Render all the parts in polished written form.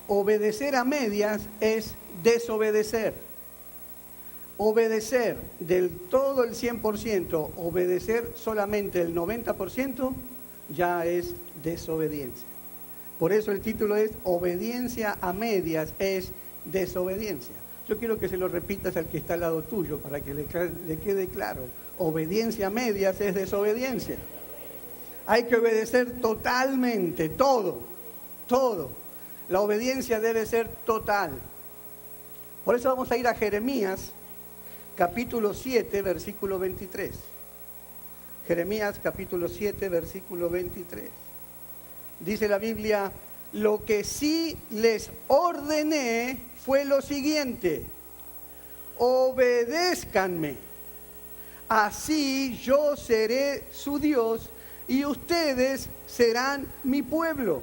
Obedecer a medias es desobedecer. Obedecer del todo el 100%, obedecer solamente el 90%, ya es desobediencia. Por eso el título es Obediencia a medias es desobediencia. Yo quiero que se lo repitas al que está al lado tuyo para que le quede claro. Obediencia a medias es desobediencia. Hay que obedecer totalmente, todo. La obediencia debe ser total. Por eso vamos a ir a Jeremías, capítulo 7, versículo 23. Jeremías, capítulo 7, versículo 23. Dice la Biblia, lo que sí les ordené fue lo siguiente: obedézcanme, así yo seré su Dios y ustedes serán mi pueblo.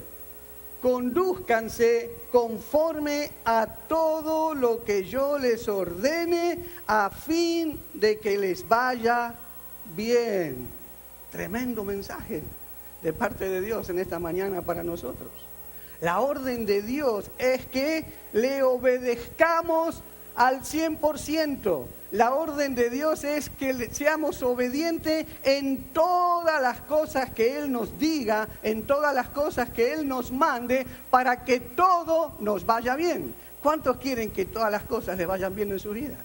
Condúzcanse conforme a todo lo que yo les ordene, a fin de que les vaya bien. Tremendo mensaje de parte de Dios en esta mañana para nosotros. La orden de Dios es que le obedezcamos al 100%. La orden de Dios es que seamos obedientes en todas las cosas que Él nos diga, en todas las cosas que Él nos mande, para que todo nos vaya bien. ¿Cuántos quieren que todas las cosas les vayan bien en su vida?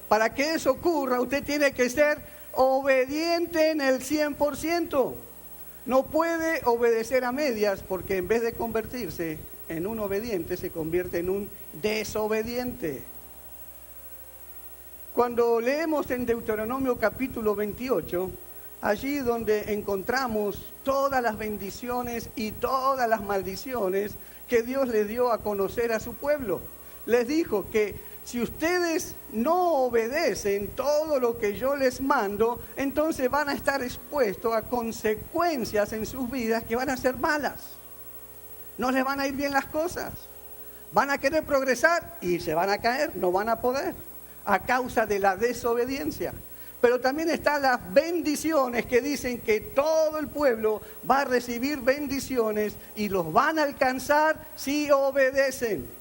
Para que eso ocurra, usted tiene que ser obediente en el 100%. No puede obedecer a medias, porque en vez de convertirse en un obediente, se convierte en un desobediente. Cuando leemos en Deuteronomio capítulo 28, allí donde encontramos todas las bendiciones y todas las maldiciones que Dios le dio a conocer a su pueblo, les dijo que si ustedes no obedecen todo lo que yo les mando, entonces van a estar expuestos a consecuencias en sus vidas que van a ser malas. No les van a ir bien las cosas. Van a querer progresar y se van a caer, no van a poder, a causa de la desobediencia. Pero también están las bendiciones que dicen que todo el pueblo va a recibir bendiciones y los van a alcanzar si obedecen.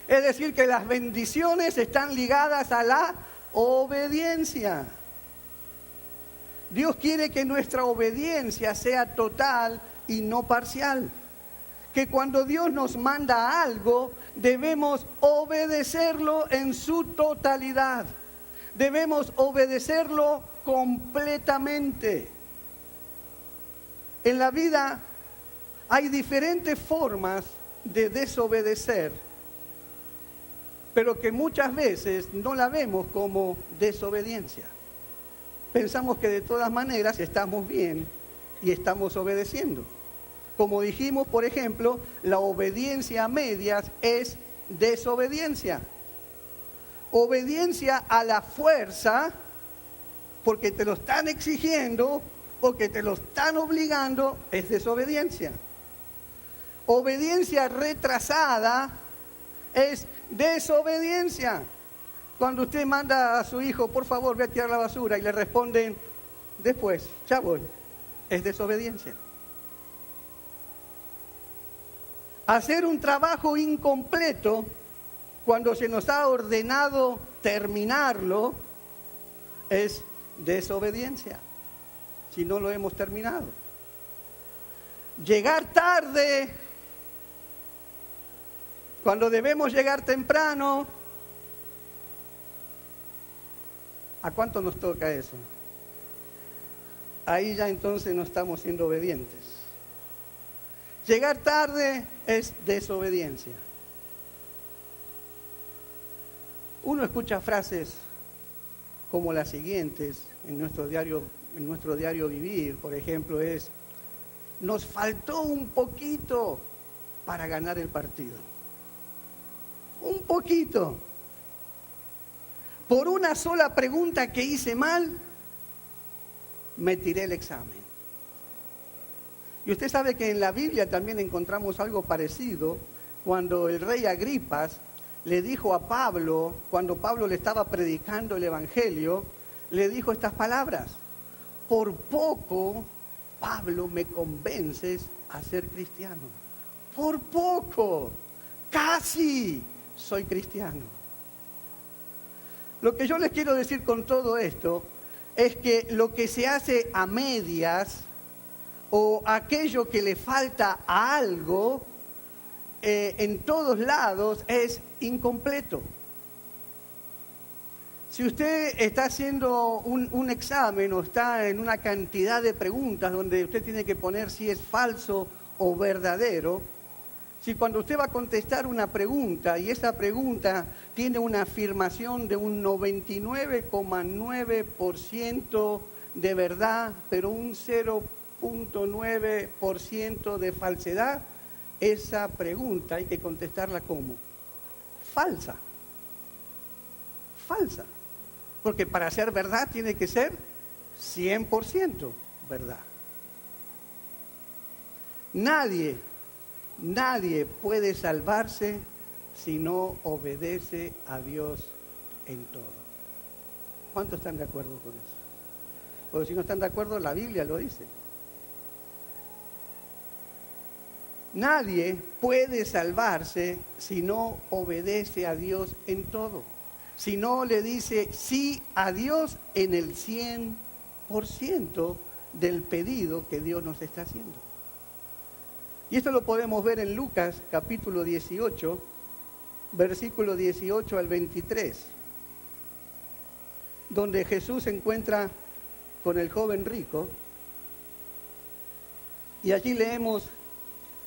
Es decir, que las bendiciones están ligadas a la obediencia. Dios quiere que nuestra obediencia sea total y no parcial. Que cuando Dios nos manda algo, debemos obedecerlo en su totalidad. Debemos obedecerlo completamente. En la vida hay diferentes formas de desobedecer, pero que muchas veces no la vemos como desobediencia. Pensamos que de todas maneras estamos bien y estamos obedeciendo. Como dijimos, por ejemplo, la obediencia a medias es desobediencia. Obediencia a la fuerza, porque te lo están exigiendo, porque te lo están obligando, es desobediencia. Obediencia retrasada es desobediencia. Cuando usted manda a su hijo, por favor, ve a tirar la basura, y le responden, después, ya voy, es desobediencia. Hacer un trabajo incompleto cuando se nos ha ordenado terminarlo es desobediencia, si no lo hemos terminado. Llegar tarde cuando debemos llegar temprano. ¿A cuánto nos toca eso? Ahí ya entonces no estamos siendo obedientes. Llegar tarde es desobediencia. Uno escucha frases como las siguientes en nuestro diario vivir, por ejemplo, es: nos faltó un poquito para ganar el partido. Un poquito. Por una sola pregunta que hice mal, me tiré el examen. Y usted sabe que en la Biblia también encontramos algo parecido, cuando el rey Agripas le dijo a Pablo, cuando Pablo le estaba predicando el Evangelio, le dijo estas palabras: por poco, Pablo, me convences a ser cristiano. Por poco. casi soy cristiano. Lo que yo les quiero decir con todo esto es que lo que se hace a medias o aquello que le falta a algo, en todos lados es incompleto. Si usted está haciendo un examen o está en una cantidad de preguntas donde usted tiene que poner si es falso o verdadero, si cuando usted va a contestar una pregunta y esa pregunta tiene una afirmación de un 99,9% de verdad, pero un 0,9% de falsedad, esa pregunta hay que contestarla como falsa. Falsa. Porque para ser verdad tiene que ser 100% verdad. Nadie puede salvarse si no obedece a Dios en todo. ¿Cuántos están de acuerdo con eso? Porque si no están de acuerdo, la Biblia lo dice. Nadie puede salvarse si no obedece a Dios en todo. Si no le dice sí a Dios en el 100% del pedido que Dios nos está haciendo. Y esto lo podemos ver en Lucas capítulo 18, versículo 18 al 23, donde Jesús se encuentra con el joven rico. Y allí leemos: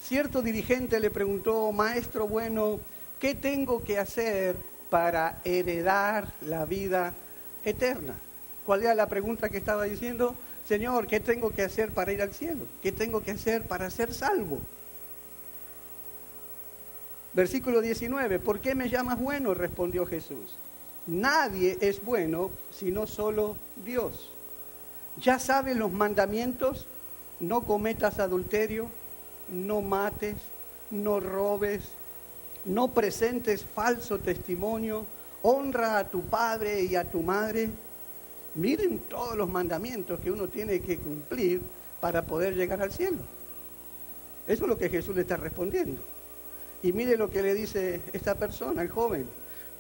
cierto dirigente le preguntó: maestro bueno, ¿qué tengo que hacer para heredar la vida eterna? ¿Cuál era la pregunta que estaba diciendo? Señor, ¿qué tengo que hacer para ir al cielo? ¿Qué tengo que hacer para ser salvo? Versículo 19, ¿por qué me llamas bueno?, respondió Jesús. Nadie es bueno sino solo Dios. Ya sabes los mandamientos: no cometas adulterio, no mates, no robes, no presentes falso testimonio, honra a tu padre y a tu madre. Miren todos los mandamientos que uno tiene que cumplir para poder llegar al cielo. Eso es lo que Jesús le está respondiendo. Y mire lo que le dice esta persona, el joven: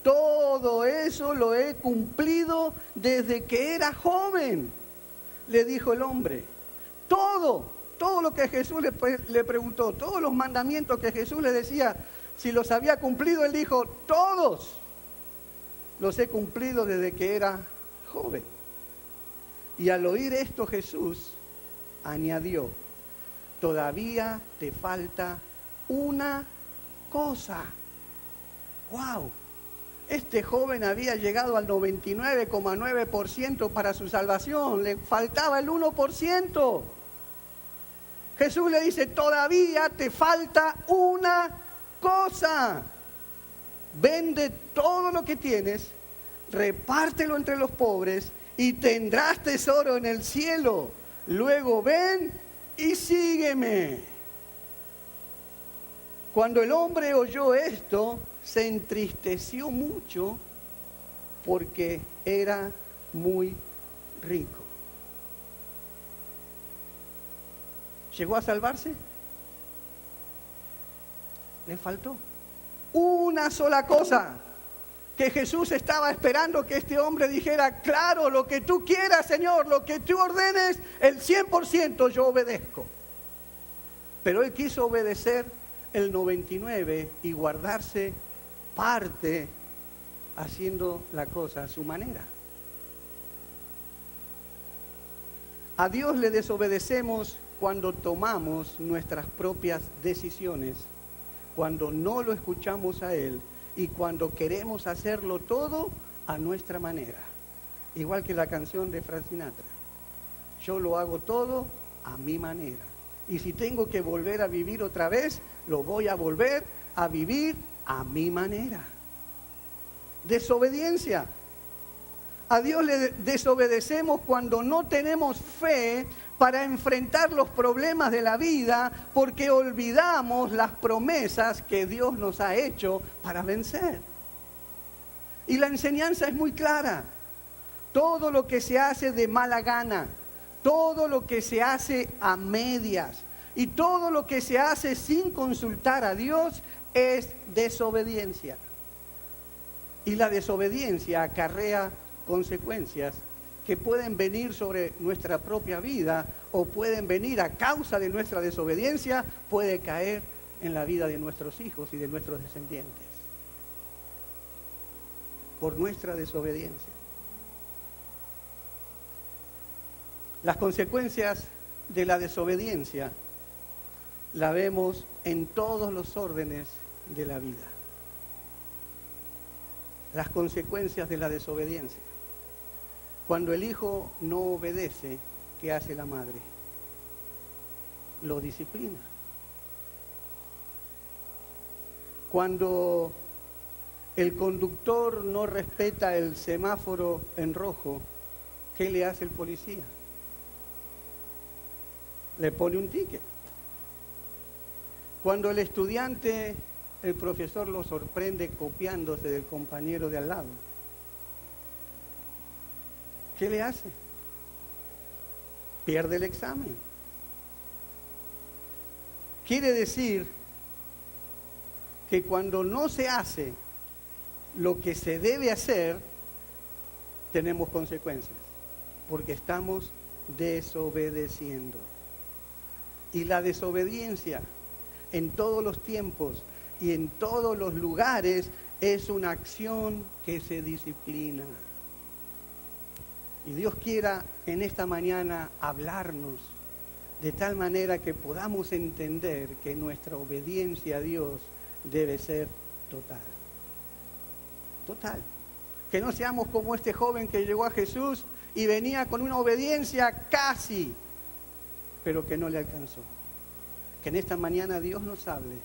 todo eso lo he cumplido desde que era joven. Le dijo el hombre. Todo lo que Jesús le preguntó, todos los mandamientos que Jesús le decía, si los había cumplido, él dijo: todos los he cumplido desde que era joven. Y al oír esto, Jesús añadió: todavía te falta una cosa. ¡Wow! Este joven había llegado al 99,9% para su salvación, le faltaba el 1%. Jesús le dice: todavía te falta una cosa. Vende todo lo que tienes, repártelo entre los pobres y tendrás tesoro en el cielo. Luego ven y sígueme. Cuando el hombre oyó esto, se entristeció mucho porque era muy rico. ¿Llegó a salvarse? Le faltó una sola cosa que Jesús estaba esperando que este hombre dijera: claro, lo que tú quieras, Señor, lo que tú ordenes, el 100% yo obedezco. Pero él quiso obedecer el 99% y guardarse parte haciendo la cosa a su manera. A Dios le desobedecemos cuando tomamos nuestras propias decisiones, cuando no lo escuchamos a Él y cuando queremos hacerlo todo a nuestra manera. Igual que la canción de Frank Sinatra: yo lo hago todo a mi manera. Y si tengo que volver a vivir otra vez, lo voy a volver a vivir a mi manera. Desobediencia. A Dios le desobedecemos cuando no tenemos fe para enfrentar los problemas de la vida, porque olvidamos las promesas que Dios nos ha hecho para vencer. Y la enseñanza es muy clara. Todo lo que se hace de mala gana, todo lo que se hace a medias, Y todo lo que se hace sin consultar a Dios es desobediencia. Y la desobediencia acarrea consecuencias que pueden venir sobre nuestra propia vida o pueden venir a causa de nuestra desobediencia, puede caer en la vida de nuestros hijos y de nuestros descendientes. Por nuestra desobediencia. Las consecuencias de la desobediencia la vemos en todos los órdenes de la vida. Las consecuencias de la desobediencia. Cuando el hijo no obedece, ¿qué hace la madre? Lo disciplina. Cuando el conductor no respeta el semáforo en rojo, ¿qué le hace el policía? Le pone un ticket. Cuando el estudiante, el profesor lo sorprende copiándose del compañero de al lado, ¿qué le hace? Pierde el examen. Quiere decir que cuando no se hace lo que se debe hacer, tenemos consecuencias, porque estamos desobedeciendo. Y la desobediencia en todos los tiempos y en todos los lugares es una acción que se disciplina. Y Dios quiera en esta mañana hablarnos de tal manera que podamos entender que nuestra obediencia a Dios debe ser total. Total. Que no seamos como este joven que llegó a Jesús y venía con una obediencia casi, pero que no le alcanzó. Que en esta mañana Dios nos hable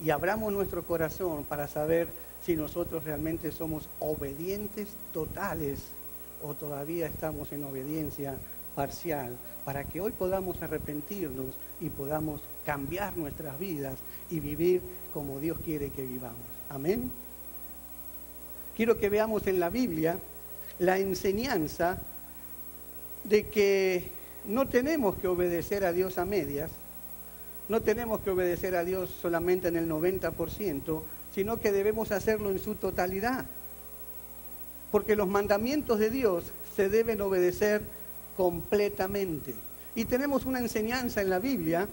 y abramos nuestro corazón para saber si nosotros realmente somos obedientes totales o todavía estamos en obediencia parcial, para que hoy podamos arrepentirnos y podamos cambiar nuestras vidas y vivir como Dios quiere que vivamos. Amén. Quiero que veamos en la Biblia la enseñanza de que no tenemos que obedecer a Dios a medias, no tenemos que obedecer a Dios solamente en el 90%, sino que debemos hacerlo en su totalidad. Porque los mandamientos de Dios se deben obedecer completamente. Y tenemos una enseñanza en la Biblia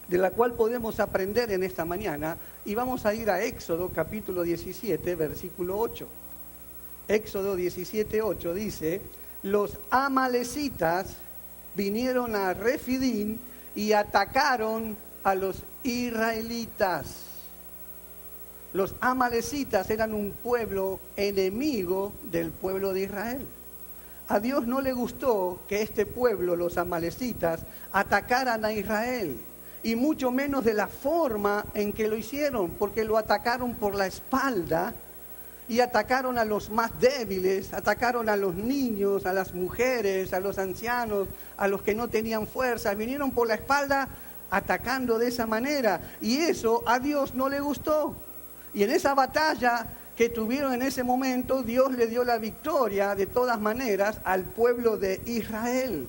de la cual podemos aprender en esta mañana, y vamos a ir a Éxodo capítulo 17, versículo 8. Éxodo 17, 8 dice: los amalecitas vinieron a Refidín y atacaron a los israelitas. Los amalecitas eran un pueblo enemigo del pueblo de Israel. A Dios no le gustó que este pueblo, los amalecitas, atacaran a Israel, y mucho menos de la forma en que lo hicieron, porque lo atacaron por la espalda y atacaron a los más débiles, atacaron a los niños, a las mujeres, a los ancianos, a los que no tenían fuerza. Vinieron por la espalda atacando de esa manera, y eso a Dios no le gustó. Y en esa batalla que tuvieron en ese momento, Dios le dio la victoria de todas maneras al pueblo de Israel.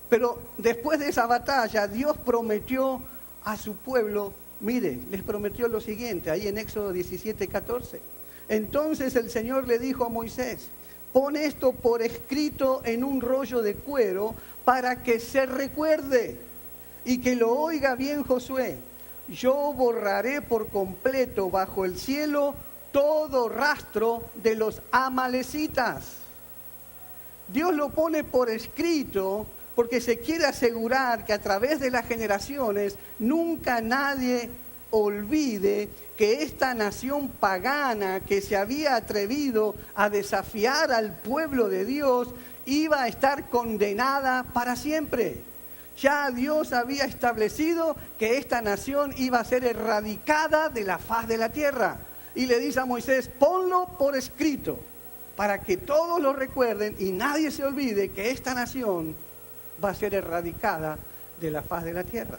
Pero después de esa batalla, Dios prometió a su pueblo, mire, les prometió lo siguiente, ahí en Éxodo 17, 14. Entonces el Señor le dijo a Moisés: pon esto por escrito en un rollo de cuero para que se recuerde y que lo oiga bien Josué. Yo borraré por completo bajo el cielo todo rastro de los amalecitas. Dios lo pone por escrito porque se quiere asegurar que a través de las generaciones nunca nadie olvide que esta nación pagana que se había atrevido a desafiar al pueblo de Dios iba a estar condenada para siempre. Ya Dios había establecido que esta nación iba a ser erradicada de la faz de la tierra. Y le dice a Moisés: ponlo por escrito para que todos lo recuerden y nadie se olvide que esta nación va a ser erradicada de la faz de la tierra.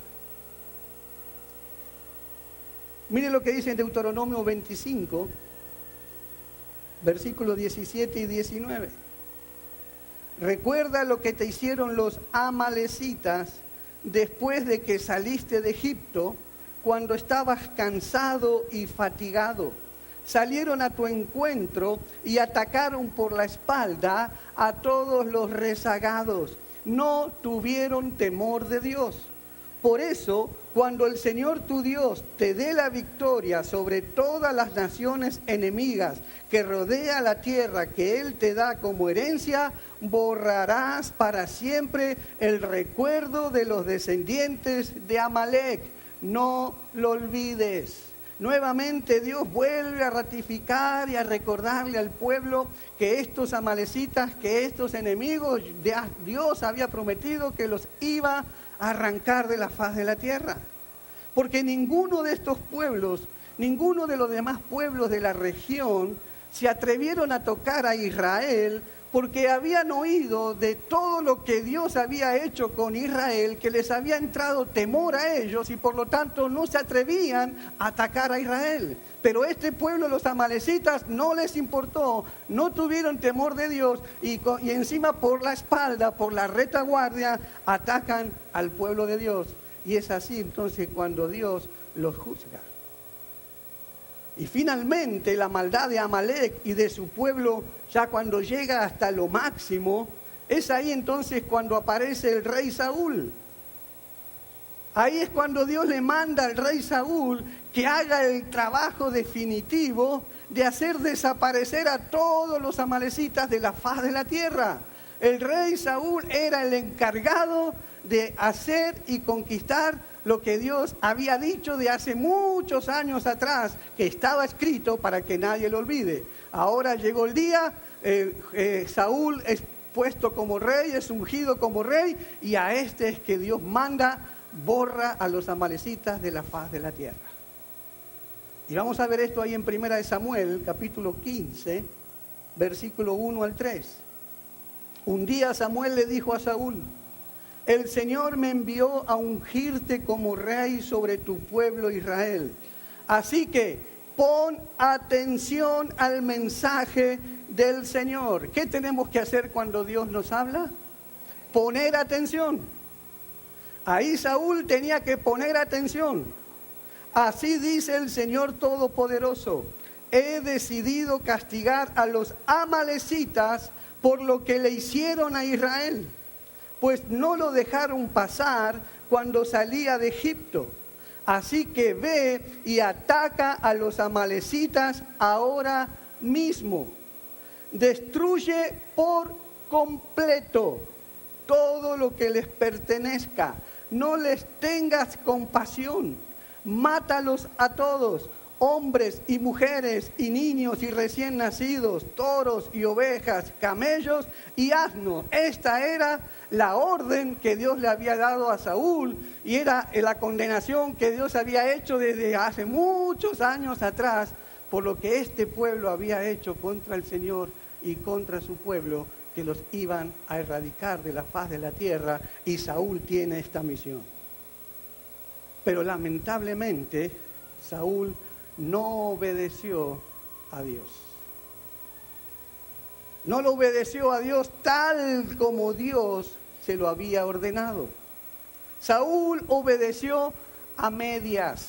Mire lo que dice en Deuteronomio 25, versículos 17 y 19. Recuerda lo que te hicieron los amalecitas después de que saliste de Egipto, cuando estabas cansado y fatigado. Salieron a tu encuentro y atacaron por la espalda a todos los rezagados. No tuvieron temor de Dios. Por eso, cuando el Señor tu Dios te dé la victoria sobre todas las naciones enemigas que rodea la tierra que Él te da como herencia, borrarás para siempre el recuerdo de los descendientes de Amalec. No lo olvides. Nuevamente Dios vuelve a ratificar y a recordarle al pueblo que estos amalecitas, que estos enemigos, Dios había prometido que los iba a arrancar de la faz de la tierra. Porque ninguno de estos pueblos, ninguno de los demás pueblos de la región se atrevieron a tocar a Israel, porque habían oído de todo lo que Dios había hecho con Israel, que les había entrado temor a ellos y por lo tanto no se atrevían a atacar a Israel. Pero este pueblo, los amalecitas, no les importó, no tuvieron temor de Dios y encima por la espalda, por la retaguardia, atacan al pueblo de Dios. Y es así entonces cuando Dios los juzga. Y finalmente la maldad de Amalec y de su pueblo, ya cuando llega hasta lo máximo, es ahí entonces cuando aparece el rey Saúl. Ahí es cuando Dios le manda al rey Saúl que haga el trabajo definitivo de hacer desaparecer a todos los amalecitas de la faz de la tierra. El rey Saúl era el encargado de hacer y conquistar lo que Dios había dicho de hace muchos años atrás, que estaba escrito para que nadie lo olvide. Ahora llegó el día, Saúl es puesto como rey, es ungido como rey, y a este es que Dios manda, borra a los amalecitas de la faz de la tierra. Y vamos a ver esto ahí en 1 Samuel, capítulo 15, versículo 1 al 3. Un día Samuel le dijo a Saúl: el Señor me envió a ungirte como rey sobre tu pueblo Israel. Así que pon atención al mensaje del Señor. ¿Qué tenemos que hacer cuando Dios nos habla? Poner atención. Ahí Saúl tenía que poner atención. Así dice el Señor Todopoderoso: he decidido castigar a los amalecitas por lo que le hicieron a Israel, pues no lo dejaron pasar cuando salía de Egipto. Así que ve y ataca a los amalecitas ahora mismo. Destruye por completo todo lo que les pertenezca. No les tengas compasión. Mátalos a todos, hombres y mujeres y niños y recién nacidos, toros y ovejas, camellos y asnos. Esta era la orden que Dios le había dado a Saúl y era la condenación que Dios había hecho desde hace muchos años atrás por lo que este pueblo había hecho contra el Señor y contra su pueblo, que los iban a erradicar de la faz de la tierra, y Saúl tiene esta misión. Pero lamentablemente Saúl no obedeció a Dios. No lo obedeció a Dios tal como Dios se lo había ordenado. Saúl obedeció a medias.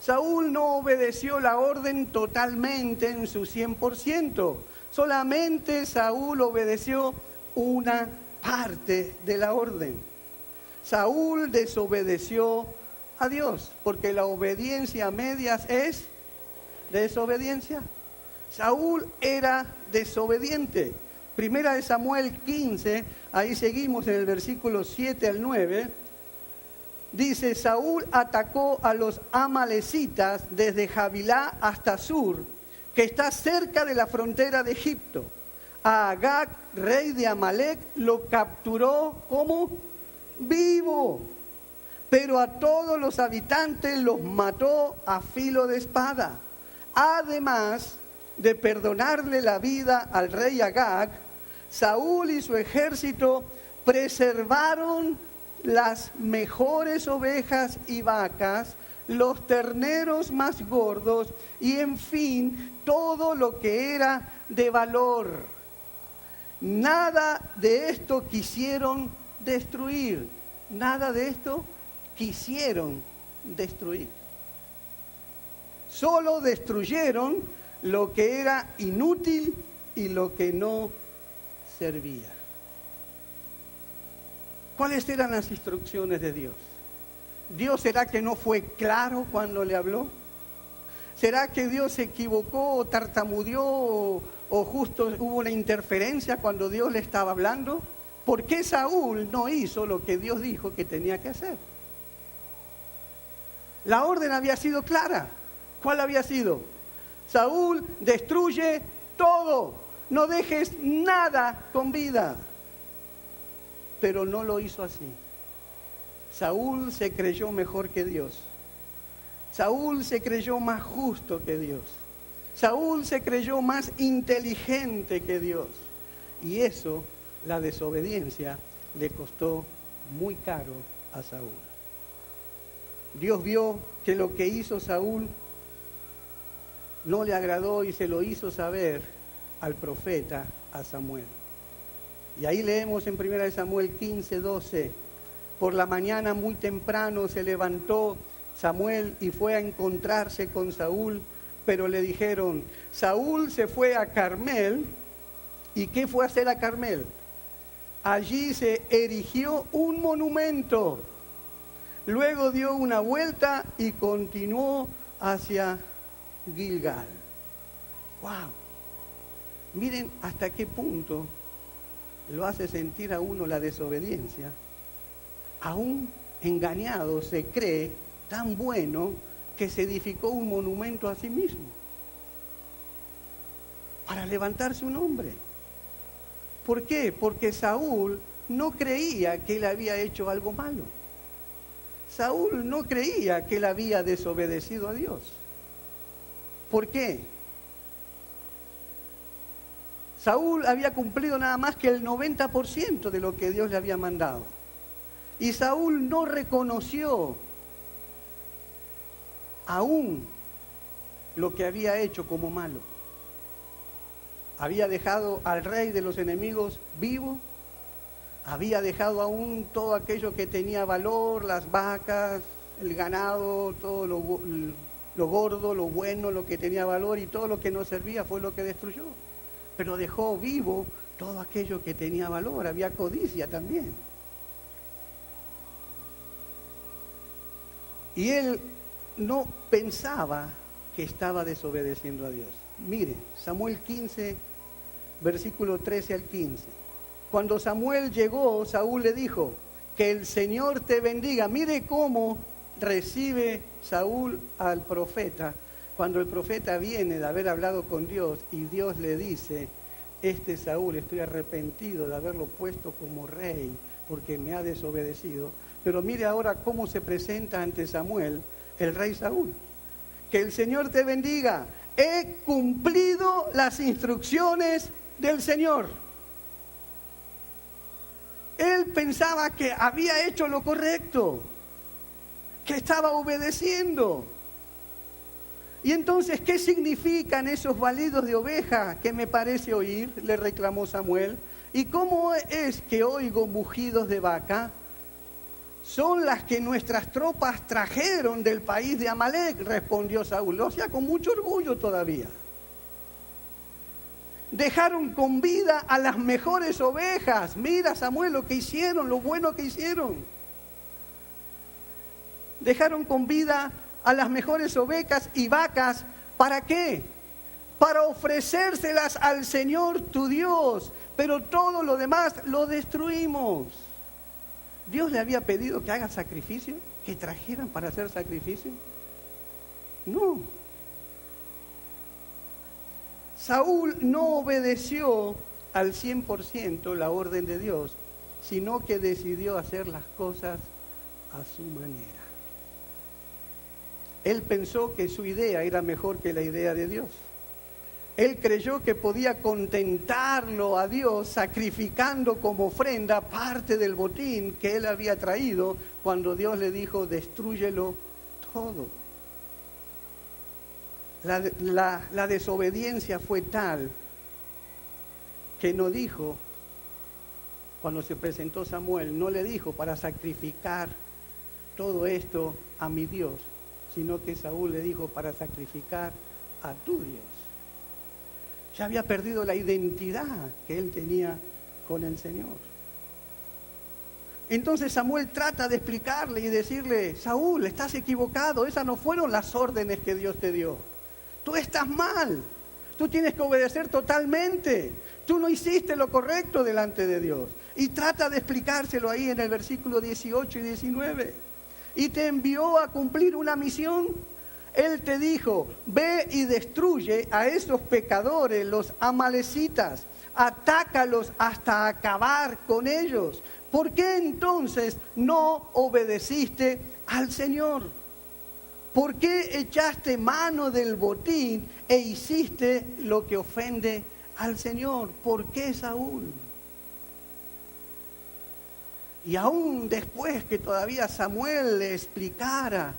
Saúl no obedeció la orden totalmente en su 100%. Solamente Saúl obedeció una parte de la orden. Saúl desobedeció a Dios, porque la obediencia a medias es desobediencia. Saúl era desobediente. 1 Samuel 15, ahí seguimos en el versículo 7 al 9. Dice: Saúl atacó a los amalecitas desde Javilá hasta Sur, que está cerca de la frontera de Egipto. A Agag, rey de Amalec, lo capturó como vivo, pero a todos los habitantes los mató a filo de espada. Además de perdonarle la vida al rey Agag, Saúl y su ejército preservaron las mejores ovejas y vacas, los terneros más gordos y, en fin, todo lo que era de valor. Nada de esto quisieron destruir. Nada de esto quisieron destruir. Solo destruyeron lo que era inútil y lo que no servía. ¿Cuáles eran las instrucciones de Dios? ¿Dios será que no fue claro cuando le habló? ¿Será que Dios se equivocó o tartamudeó o justo hubo una interferencia cuando Dios le estaba hablando? ¿Por qué Saúl no hizo lo que Dios dijo que tenía que hacer? La orden había sido clara. ¿Cuál había sido? Saúl, destruye todo, no dejes nada con vida. Pero no lo hizo así. Saúl se creyó mejor que Dios. Saúl se creyó más justo que Dios. Saúl se creyó más inteligente que Dios. Y eso, la desobediencia, le costó muy caro a Saúl. Dios vio que lo que hizo Saúl no le agradó y se lo hizo saber al profeta, a Samuel. Y ahí leemos en 1 Samuel 15:12. Por la mañana muy temprano se levantó Samuel y fue a encontrarse con Saúl, pero le dijeron, Saúl se fue a Carmel. ¿Y qué fue a hacer a Carmel? Allí se erigió un monumento. Luego dio una vuelta y continuó hacia Gilgal. ¡Wow! Miren hasta qué punto lo hace sentir a uno la desobediencia. Aún engañado se cree tan bueno que se edificó un monumento a sí mismo para levantarse un hombre. ¿Por qué? Porque Saúl no creía que él había hecho algo malo. Saúl no creía que él había desobedecido a Dios. ¿Por qué? Saúl había cumplido nada más que el 90% de lo que Dios le había mandado. Y Saúl no reconoció aún lo que había hecho como malo. Había dejado al rey de los enemigos vivo. Había dejado aún todo aquello que tenía valor, las vacas, el ganado, todo lo gordo, lo bueno, lo que tenía valor, y todo lo que no servía fue lo que destruyó. Pero dejó vivo todo aquello que tenía valor. Había codicia también. Y él no pensaba que estaba desobedeciendo a Dios. Mire, Samuel 15, versículo 13 al 15. Cuando Samuel llegó, Saúl le dijo, que el Señor te bendiga. Mire cómo recibe Saúl al profeta. Cuando el profeta viene de haber hablado con Dios y Dios le dice, Saúl, estoy arrepentido de haberlo puesto como rey porque me ha desobedecido. Pero mire ahora cómo se presenta ante Samuel el rey Saúl. Que el Señor te bendiga. He cumplido las instrucciones del Señor. Él pensaba que había hecho lo correcto, que estaba obedeciendo. Y entonces, ¿qué significan esos balidos de oveja que me parece oír? Le reclamó Samuel. ¿Y cómo es que oigo mugidos de vaca? Son las que nuestras tropas trajeron del país de Amalek, respondió Saúl. O sea, con mucho orgullo todavía. Dejaron con vida a las mejores ovejas. Mira, Samuel, lo que hicieron, lo bueno que hicieron. Dejaron con vida a las mejores ovejas y vacas. ¿Para qué? Para ofrecérselas al Señor tu Dios. Pero todo lo demás lo destruimos. ¿Dios le había pedido que haga sacrificio? ¿Que trajeran para hacer sacrificio? No. Saúl no obedeció al 100% la orden de Dios, sino que decidió hacer las cosas a su manera. Él pensó que su idea era mejor que la idea de Dios. Él creyó que podía contentarlo a Dios sacrificando como ofrenda parte del botín que él había traído cuando Dios le dijo, destrúyelo todo. La desobediencia fue tal que no dijo, cuando se presentó Samuel, no le dijo para sacrificar todo esto a mi Dios, sino que Saúl le dijo para sacrificar a tu Dios. Ya había perdido la identidad que él tenía con el Señor. Entonces Samuel trata de explicarle y decirle: Saúl, estás equivocado, esas no fueron las órdenes que Dios te dio. Tú estás mal, tú tienes que obedecer totalmente, tú no hiciste lo correcto delante de Dios. Y trata de explicárselo ahí en el versículo 18 y 19. Y te envió a cumplir una misión. Él te dijo: ve y destruye a esos pecadores, los amalecitas, atácalos hasta acabar con ellos. ¿Por qué entonces no obedeciste al Señor? ¿Por qué echaste mano del botín e hiciste lo que ofende al Señor? ¿Por qué, Saúl? Y aún después que todavía Samuel le explicara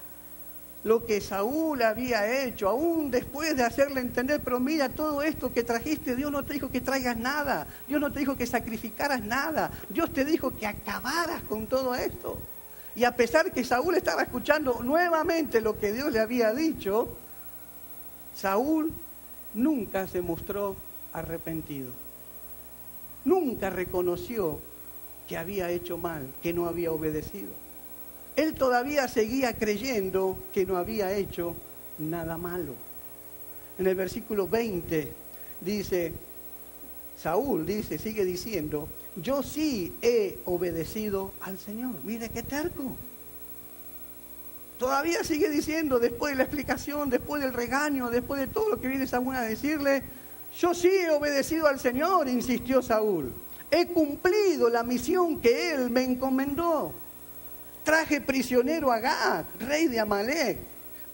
lo que Saúl había hecho, aún después de hacerle entender: pero mira, todo esto que trajiste, Dios no te dijo que traigas nada, Dios no te dijo que sacrificaras nada, Dios te dijo que acabaras con todo esto. Y a pesar que Saúl estaba escuchando nuevamente lo que Dios le había dicho, Saúl nunca se mostró arrepentido, nunca reconoció que había hecho mal, que no había obedecido. Él todavía seguía creyendo que no había hecho nada malo. En el versículo 20 dice, Saúl sigue diciendo: yo sí he obedecido al Señor. Mire qué terco. Todavía sigue diciendo, después de la explicación, después del regaño, después de todo lo que viene Samuel a decirle: yo sí he obedecido al Señor, insistió Saúl. He cumplido la misión que Él me encomendó. Traje prisionero a Agag, rey de Amalec,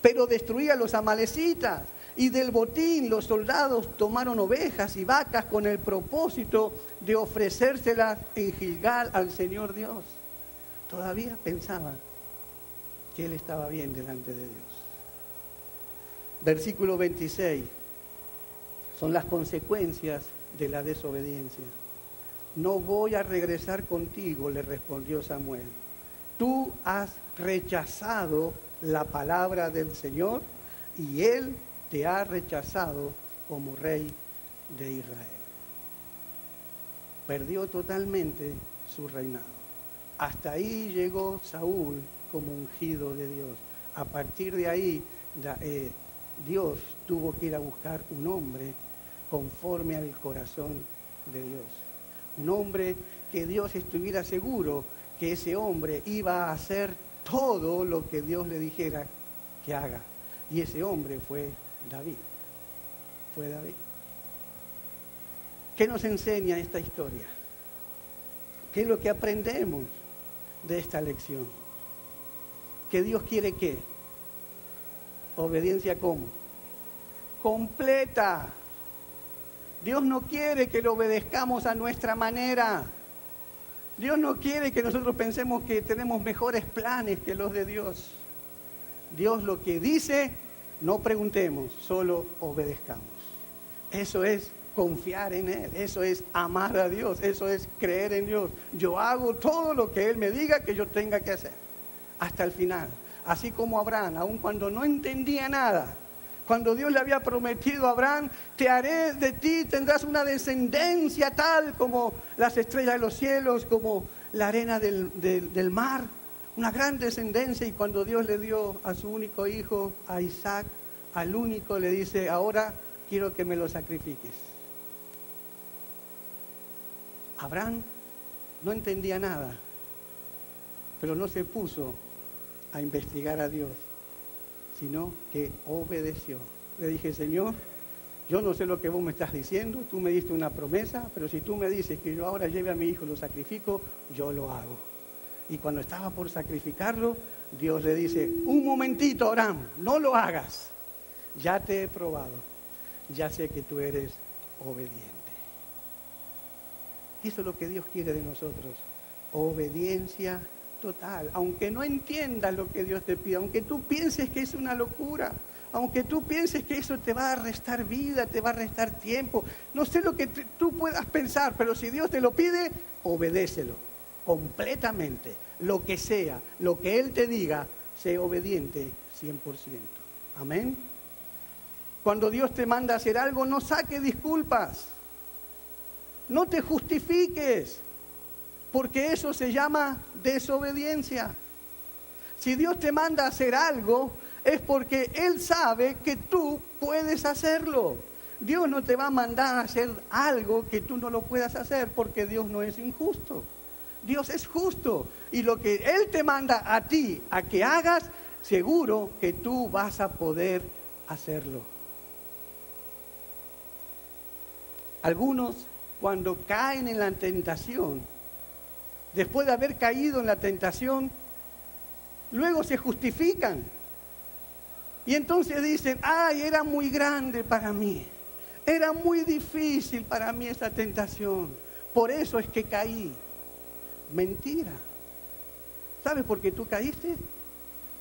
pero destruí a los amalecitas. Y del botín los soldados tomaron ovejas y vacas con el propósito de ofrecérselas en Gilgal al Señor Dios. Todavía pensaba que él estaba bien delante de Dios. Versículo 26. Son las consecuencias de la desobediencia. No voy a regresar contigo, le respondió Samuel. Tú has rechazado la palabra del Señor y Él te ha rechazado como rey de Israel. Perdió totalmente su reinado. Hasta ahí llegó Saúl como ungido de Dios. A partir de ahí, Dios tuvo que ir a buscar un hombre conforme al corazón de Dios. Un hombre que Dios estuviera seguro que ese hombre iba a hacer todo lo que Dios le dijera que haga. Y ese hombre fue David. Fue David. ¿Qué nos enseña esta historia? ¿Qué es lo que aprendemos de esta lección? Que Dios quiere ¿qué? Obediencia ¿cómo? Completa. Dios no quiere que lo obedezcamos a nuestra manera. Dios no quiere que nosotros pensemos que tenemos mejores planes que los de Dios. Dios lo que dice, no preguntemos, solo obedezcamos. Eso es confiar en Él, eso es amar a Dios, eso es creer en Dios. Yo hago todo lo que Él me diga que yo tenga que hacer, hasta el final. Así como Abraham, aun cuando no entendía nada, cuando Dios le había prometido a Abraham: te haré de ti, tendrás una descendencia tal como las estrellas de los cielos, como la arena del mar, una gran descendencia. Y cuando Dios le dio a su único hijo, a Isaac, al único, le dice: ahora quiero que me lo sacrifiques. Abraham no entendía nada, pero no se puso a investigar a Dios, sino que obedeció. Le dije: Señor, yo no sé lo que vos me estás diciendo, tú me diste una promesa, pero si tú me dices que yo ahora lleve a mi hijo y lo sacrifico, yo lo hago. Y cuando estaba por sacrificarlo, Dios le dice: un momentito, Abraham, no lo hagas. Ya te he probado, ya sé que tú eres obediente. Eso es lo que Dios quiere de nosotros, obediencia total. Aunque no entiendas lo que Dios te pide, aunque tú pienses que es una locura, aunque tú pienses que eso te va a restar vida, te va a restar tiempo, no sé lo que tú puedas pensar, pero si Dios te lo pide, obedécelo completamente, lo que sea, lo que Él te diga, sé obediente 100%. Amén. Cuando Dios te manda a hacer algo, no saques disculpas, no te justifiques, porque eso se llama desobediencia. Si Dios te manda a hacer algo, es porque Él sabe que tú puedes hacerlo. Dios no te va a mandar a hacer algo que tú no lo puedas hacer, porque Dios no es injusto. Dios es justo. Y lo que Él te manda a ti a que hagas, seguro que tú vas a poder hacerlo. Algunos, cuando caen en la tentación, después de haber caído en la tentación, luego se justifican. Y entonces dicen, ay, era muy grande para mí. Era muy difícil para mí esa tentación. Por eso es que caí. Mentira. ¿Sabes por qué tú caíste?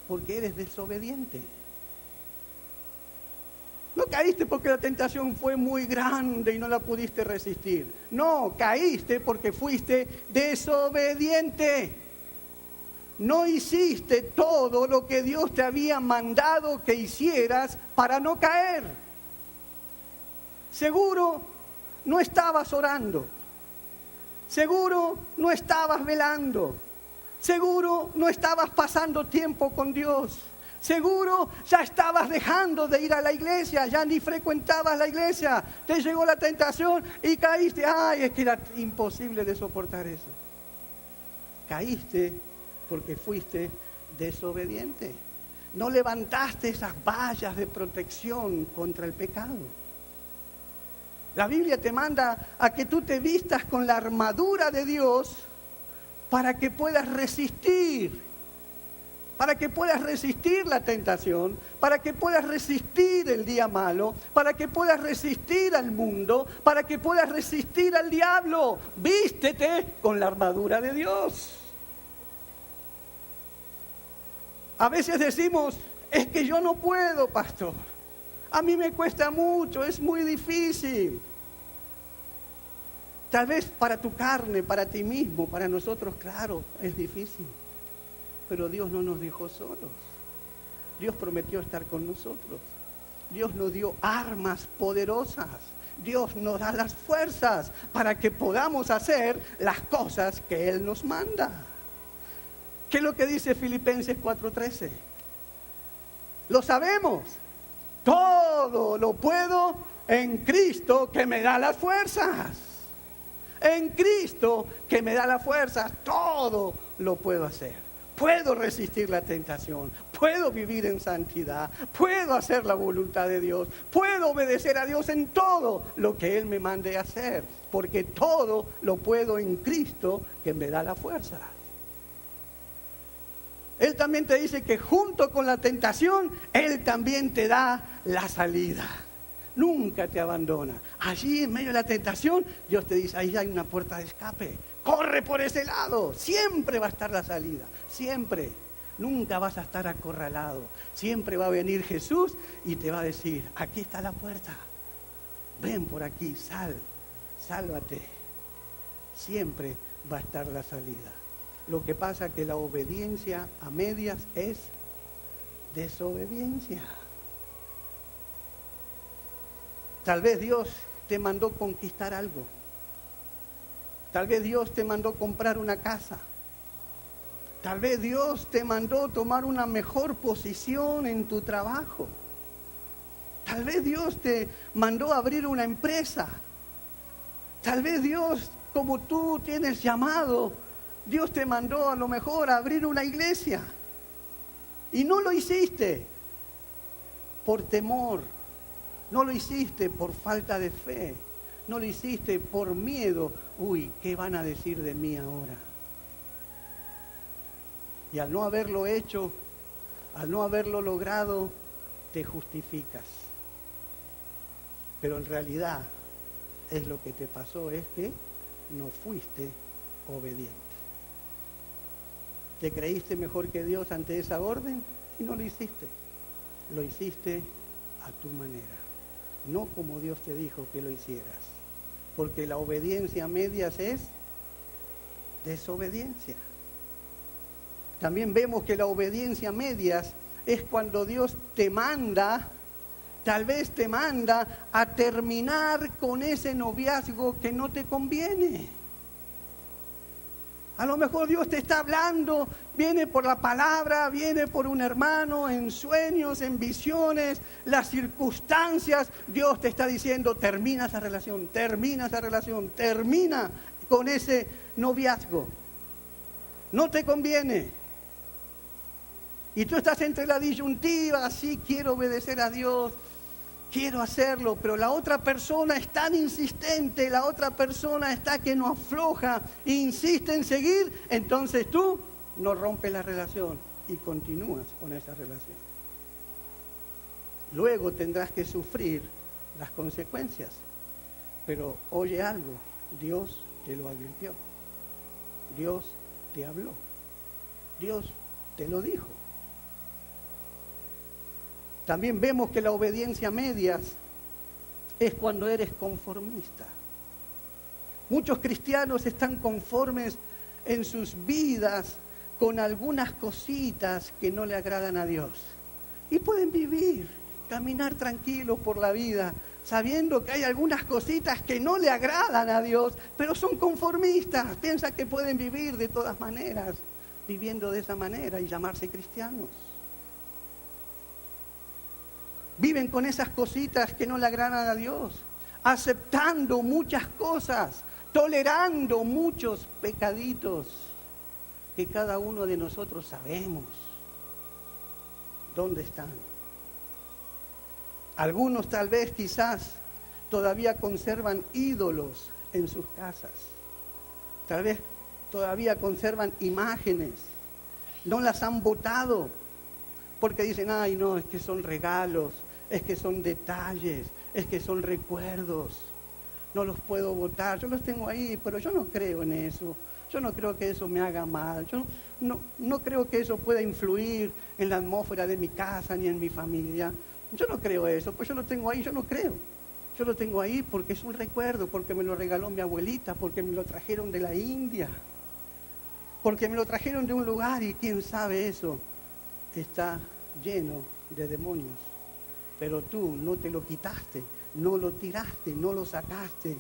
Porque eres desobediente. No caíste porque la tentación fue muy grande y no la pudiste resistir. No, caíste porque fuiste desobediente. No hiciste todo lo que Dios te había mandado que hicieras para no caer. Seguro no estabas orando. Seguro no estabas velando. Seguro no estabas pasando tiempo con Dios. Seguro ya estabas dejando de ir a la iglesia, ya ni frecuentabas la iglesia. Te llegó la tentación y caíste. Ay, es que era imposible de soportar eso. Caíste porque fuiste desobediente. No levantaste esas vallas de protección contra el pecado. La Biblia te manda a que tú te vistas con la armadura de Dios para que puedas resistir. Para que puedas resistir la tentación, para que puedas resistir el día malo, para que puedas resistir al mundo, para que puedas resistir al diablo. Vístete con la armadura de Dios. A veces decimos, es que yo no puedo, pastor. A mí me cuesta mucho, es muy difícil. Tal vez para tu carne, para ti mismo, para nosotros, claro, es difícil. Pero Dios no nos dejó solos. Dios prometió estar con nosotros. Dios nos dio armas poderosas. Dios nos da las fuerzas para que podamos hacer las cosas que Él nos manda. ¿Qué es lo que dice Filipenses 4:13? Lo sabemos. Todo lo puedo en Cristo que me da las fuerzas. En Cristo que me da las fuerzas, todo lo puedo hacer. Puedo resistir la tentación, puedo vivir en santidad, puedo hacer la voluntad de Dios, puedo obedecer a Dios en todo lo que Él me mande a hacer, porque todo lo puedo en Cristo que me da la fuerza. Él también te dice que junto con la tentación, Él también te da la salida. Nunca te abandona. Allí en medio de la tentación, Dios te dice, ahí hay una puerta de escape. Corre por ese lado. Siempre va a estar la salida. Siempre. Nunca vas a estar acorralado. Siempre va a venir Jesús y te va a decir, aquí está la puerta. Ven por aquí, sálvate. Siempre va a estar la salida. Lo que pasa es que la obediencia a medias es desobediencia. Tal vez Dios te mandó conquistar algo. Tal vez Dios te mandó comprar una casa. Tal vez Dios te mandó tomar una mejor posición en tu trabajo. Tal vez Dios te mandó abrir una empresa. Tal vez Dios, como tú tienes llamado, Dios te mandó a lo mejor a abrir una iglesia. Y no lo hiciste por temor. No lo hiciste por falta de fe. No lo hiciste por miedo. Uy, ¿qué van a decir de mí ahora? Y al no haberlo hecho, al no haberlo logrado, te justificas. Pero en realidad es lo que te pasó, es que no fuiste obediente. Te creíste mejor que Dios ante esa orden y no lo hiciste. Lo hiciste a tu manera, no como Dios te dijo que lo hicieras. Porque la obediencia a medias es desobediencia. También vemos que la obediencia a medias es cuando Dios te manda, tal vez te manda a terminar con ese noviazgo que no te conviene. A lo mejor Dios te está hablando, viene por la palabra, viene por un hermano, en sueños, en visiones, las circunstancias. Dios te está diciendo, termina esa relación, termina con ese noviazgo. No te conviene. Y tú estás entre la disyuntiva, sí, quiero obedecer a Dios, quiero hacerlo, pero la otra persona es tan insistente, la otra persona está que no afloja, insiste en seguir, entonces tú no rompes la relación y continúas con esa relación. Luego tendrás que sufrir las consecuencias, pero oye algo, Dios te lo advirtió, Dios te habló, Dios te lo dijo. También vemos que la obediencia a medias es cuando eres conformista. Muchos cristianos están conformes en sus vidas con algunas cositas que no le agradan a Dios. Y pueden vivir, caminar tranquilos por la vida, sabiendo que hay algunas cositas que no le agradan a Dios, pero son conformistas. Piensan que pueden vivir de todas maneras, viviendo de esa manera y llamarse cristianos. Viven con esas cositas que no le agradan a Dios, aceptando muchas cosas, tolerando muchos pecaditos que cada uno de nosotros sabemos dónde están. Algunos tal vez quizás todavía conservan ídolos en sus casas, tal vez todavía conservan imágenes, no las han botado porque dicen, ay no, es que son regalos, es que son detalles, es que son recuerdos, no los puedo botar, yo los tengo ahí, pero yo no creo en eso, yo no creo que eso me haga mal, yo no creo que eso pueda influir en la atmósfera de mi casa ni en mi familia, yo no creo eso, pues yo lo tengo ahí, yo no creo, yo lo tengo ahí porque es un recuerdo, porque me lo regaló mi abuelita, porque me lo trajeron de la India, porque me lo trajeron de un lugar y quién sabe eso está lleno de demonios. Pero tú no te lo quitaste, no lo tiraste, no lo sacaste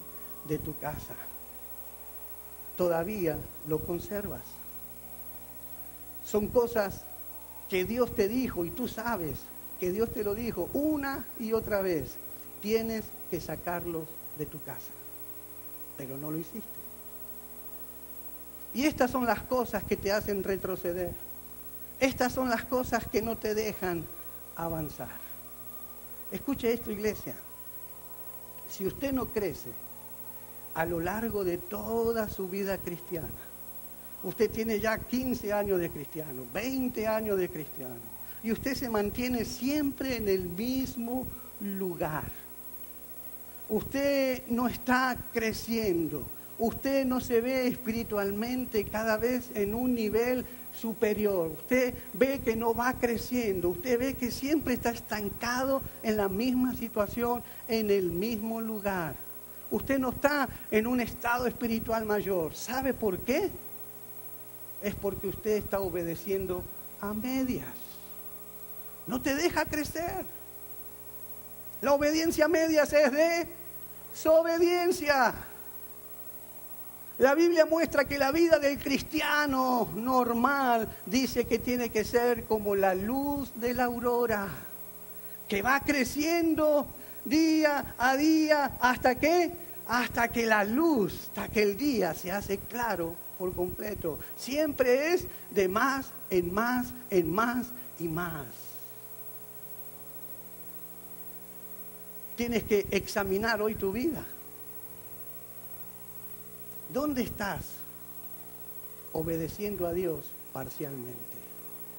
de tu casa. Todavía lo conservas. Son cosas que Dios te dijo y tú sabes que Dios te lo dijo una y otra vez. Tienes que sacarlos de tu casa, pero no lo hiciste. Y estas son las cosas que te hacen retroceder. Estas son las cosas que no te dejan avanzar. Escuche esto, iglesia. Si usted no crece a lo largo de toda su vida cristiana, usted tiene ya 15 años de cristiano, 20 años de cristiano, y usted se mantiene siempre en el mismo lugar. Usted no está creciendo, usted no se ve espiritualmente cada vez en un nivel superior, usted ve que no va creciendo, usted ve que siempre está estancado en la misma situación, en el mismo lugar. Usted no está en un estado espiritual mayor. ¿Sabe por qué? Es porque usted está obedeciendo a medias. No te deja crecer. La obediencia a medias es desobediencia. La Biblia muestra que la vida del cristiano normal dice que tiene que ser como la luz de la aurora, que va creciendo día a día hasta que la luz, hasta que el día se hace claro por completo. Siempre es de más en más, en más y más. Tienes que examinar hoy tu vida. ¿Dónde estás obedeciendo a Dios parcialmente?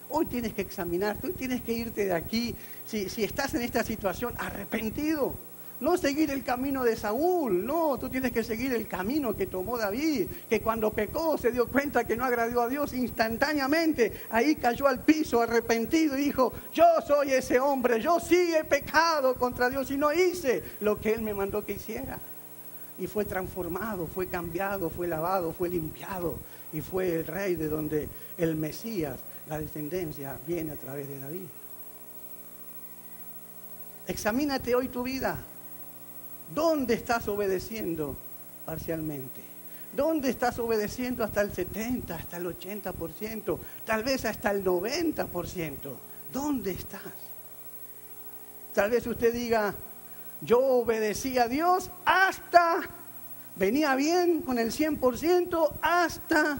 Hoy tienes que examinarte, hoy tienes que irte de aquí. Si estás en esta situación, arrepentido, No seguir el camino de Saúl, no, tú tienes que seguir el camino que tomó David, que cuando pecó se dio cuenta que no agradó a Dios instantáneamente, ahí cayó al piso arrepentido y dijo, yo soy ese hombre, yo sí he pecado contra Dios y no hice lo que Él me mandó que hiciera. Y fue transformado, fue cambiado, fue lavado, fue limpiado y fue el rey de donde el Mesías, la descendencia, viene a través de David. Examínate hoy tu vida. ¿Dónde estás obedeciendo parcialmente? ¿Dónde estás obedeciendo hasta el 70%, hasta el 80%, tal vez hasta el 90%? ¿Dónde estás? Tal vez usted diga, yo obedecí a Dios hasta, venía bien con el 100%, hasta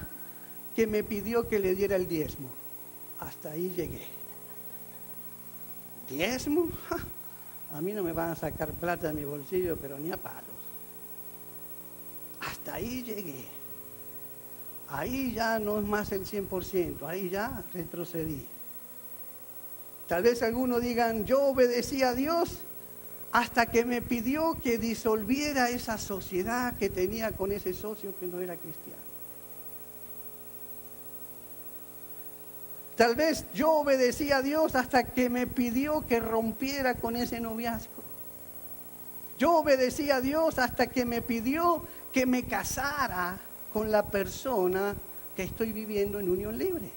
que me pidió que le diera el diezmo. Hasta ahí llegué. ¿Diezmo? ¡Ja! A mí no me van a sacar plata de mi bolsillo, pero ni a palos. Hasta ahí llegué. Ahí ya no es más el 100%, ahí ya retrocedí. Tal vez algunos digan, yo obedecí a Dios hasta que me pidió que disolviera esa sociedad que tenía con ese socio que no era cristiano. Tal vez yo obedecí a Dios hasta que me pidió que rompiera con ese noviazgo. Yo obedecí a Dios hasta que me pidió que me casara con la persona que estoy viviendo en unión libre.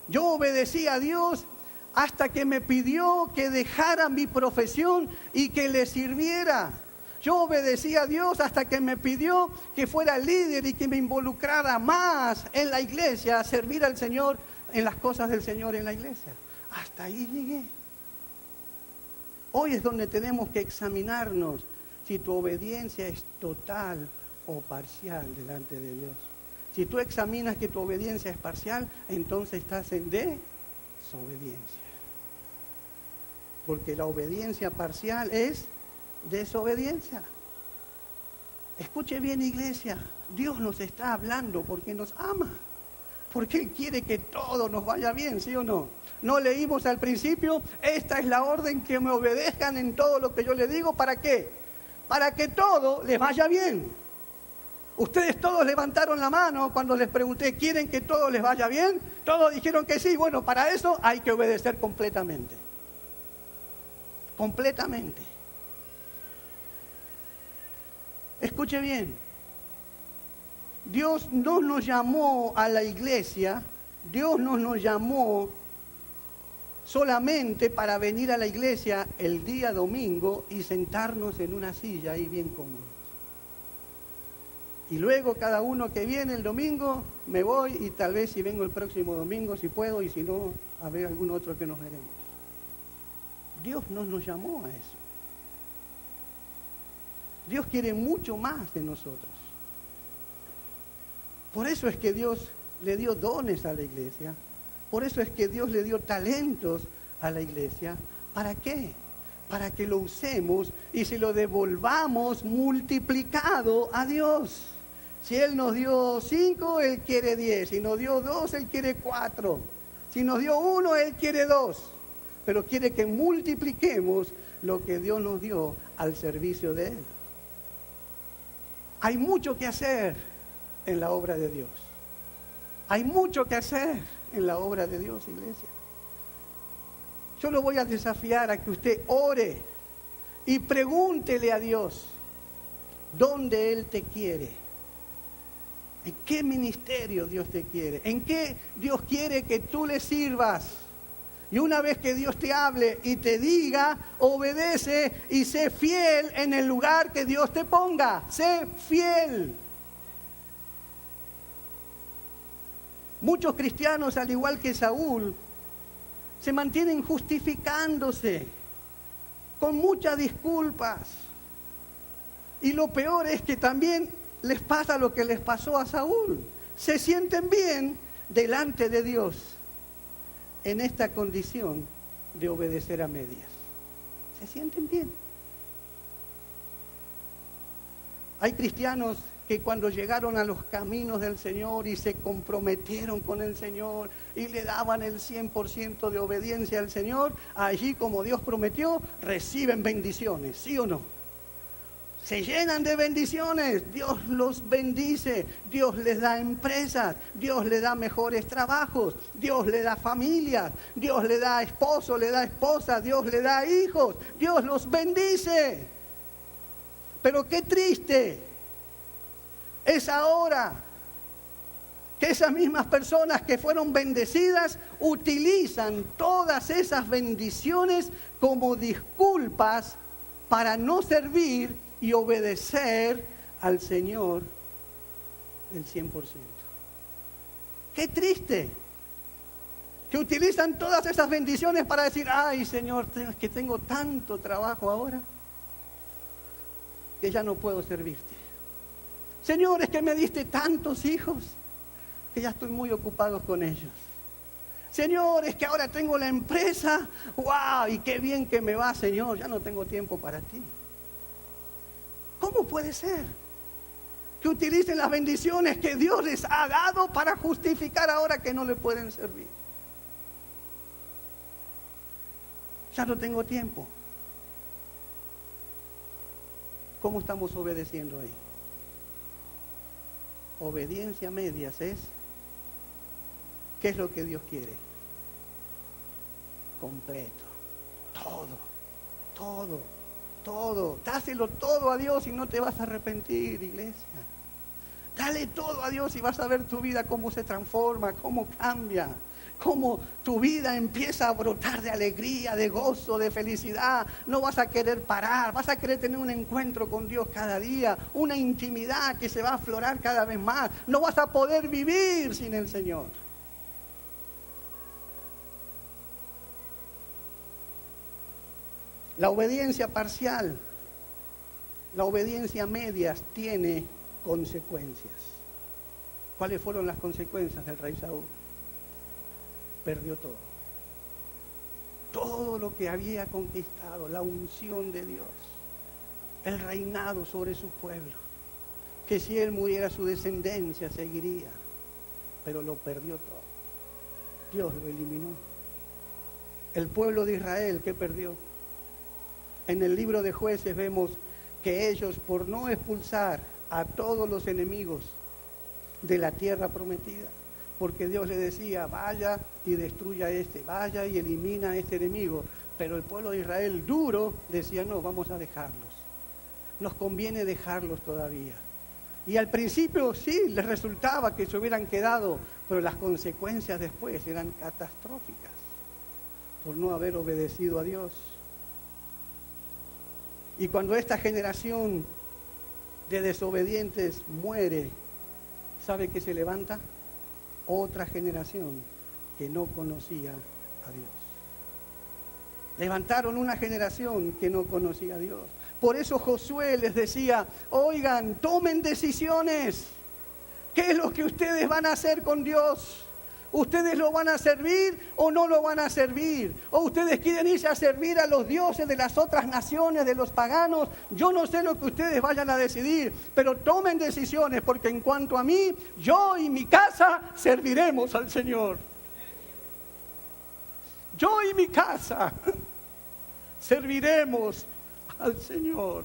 Yo obedecí a Dios hasta que me pidió que dejara mi profesión y que le sirviera. Yo obedecí a Dios hasta que me pidió que fuera líder y que me involucrara más en la iglesia, a servir al Señor en las cosas del Señor en la iglesia. Hasta ahí llegué. Hoy es donde tenemos que examinarnos si tu obediencia es total o parcial delante de Dios. Si tú examinas que tu obediencia es parcial, entonces estás en desobediencia. Porque la obediencia parcial es desobediencia. Escuche bien, iglesia, Dios nos está hablando porque nos ama, porque Él quiere que todo nos vaya bien, ¿sí o no? No leímos al principio, esta es la orden, que me obedezcan en todo lo que yo les digo. ¿Para qué? Para que todo les vaya bien. Ustedes todos levantaron la mano cuando les pregunté, ¿quieren que todo les vaya bien? Todos dijeron que sí. Bueno, para eso hay que obedecer completamente. Completamente. Escuche bien, Dios no nos llamó a la iglesia, Dios no nos llamó solamente para venir a la iglesia el día domingo y sentarnos en una silla ahí bien cómodos. Y luego cada uno que viene el domingo me voy y tal vez si vengo el próximo domingo si puedo y si no, a ver algún otro que nos veremos. Dios no nos llamó a eso. Dios quiere mucho más de nosotros. Por eso es que Dios le dio dones a la iglesia. Por eso es que Dios le dio talentos a la iglesia. ¿Para qué? Para que lo usemos y se lo devolvamos multiplicado a Dios. Si Él nos dio 5, Él quiere 10. Si nos dio 2, Él quiere 4. Si nos dio 1, Él quiere 2. Pero quiere que multipliquemos lo que Dios nos dio al servicio de Él. Hay mucho que hacer en la obra de Dios. Hay mucho que hacer en la obra de Dios, iglesia. Yo lo voy a desafiar a que usted ore y pregúntele a Dios dónde Él te quiere. ¿En qué ministerio Dios te quiere? ¿En qué Dios quiere que tú le sirvas? Y una vez que Dios te hable y te diga, obedece y sé fiel en el lugar que Dios te ponga. Sé fiel. Muchos cristianos, al igual que Saúl, se mantienen justificándose con muchas disculpas. Y lo peor es que también les pasa lo que les pasó a Saúl. Se sienten bien delante de Dios en esta condición de obedecer a medias. Se sienten bien. Hay cristianos que cuando llegaron a los caminos del Señor y se comprometieron con el Señor y le daban el 100% de obediencia al Señor, allí como Dios prometió, reciben bendiciones, ¿sí o no? Se llenan de bendiciones, Dios los bendice, Dios les da empresas, Dios les da mejores trabajos, Dios les da familias, Dios les da esposo, le da esposa, Dios les da hijos, Dios los bendice. Pero qué triste es ahora que esas mismas personas que fueron bendecidas utilizan todas esas bendiciones como disculpas para no servir y obedecer al Señor el 100%. Qué triste que utilizan todas esas bendiciones para decir, ay Señor, es que tengo tanto trabajo ahora que ya no puedo servirte. Señor, es que me diste tantos hijos que ya estoy muy ocupado con ellos. Señor, es que ahora tengo la empresa, wow, y qué bien que me va, Señor, ya no tengo tiempo para ti. ¿Cómo puede ser que utilicen las bendiciones que Dios les ha dado para justificar ahora que no le pueden servir? Ya no tengo tiempo. ¿Cómo estamos obedeciendo ahí? Obediencia a medias es, ¿qué es lo que Dios quiere? Completo, todo, dáselo todo a Dios y no te vas a arrepentir, iglesia. Dale todo a Dios y vas a ver tu vida cómo se transforma, cómo cambia, cómo tu vida empieza a brotar de alegría, de gozo, de felicidad. No vas a querer parar, vas a querer tener un encuentro con Dios cada día, una intimidad que se va a aflorar cada vez más. No vas a poder vivir sin el Señor. La obediencia parcial, la obediencia a medias tiene consecuencias. ¿Cuáles fueron las consecuencias del rey Saúl? Perdió todo. Todo lo que había conquistado, la unción de Dios, el reinado sobre su pueblo, que si él muriera su descendencia seguiría, pero lo perdió todo. Dios lo eliminó. El pueblo de Israel, ¿qué perdió? En el libro de Jueces vemos que ellos, por no expulsar a todos los enemigos de la tierra prometida, porque Dios le decía, vaya y destruya a este, vaya y elimina a este enemigo, pero el pueblo de Israel duro decía, no, vamos a dejarlos, nos conviene dejarlos todavía. Y al principio sí, les resultaba que se hubieran quedado, pero las consecuencias después eran catastróficas por no haber obedecido a Dios. Y cuando esta generación de desobedientes muere, ¿sabe qué se levanta? Otra generación que no conocía a Dios. Levantaron una generación que no conocía a Dios. Por eso Josué les decía, oigan, tomen decisiones. ¿Qué es lo que ustedes van a hacer con Dios? ¿Ustedes lo van a servir o no lo van a servir? ¿O ustedes quieren irse a servir a los dioses de las otras naciones, de los paganos? Yo no sé lo que ustedes vayan a decidir, pero tomen decisiones, porque en cuanto a mí, yo y mi casa serviremos al Señor. Yo y mi casa serviremos al Señor.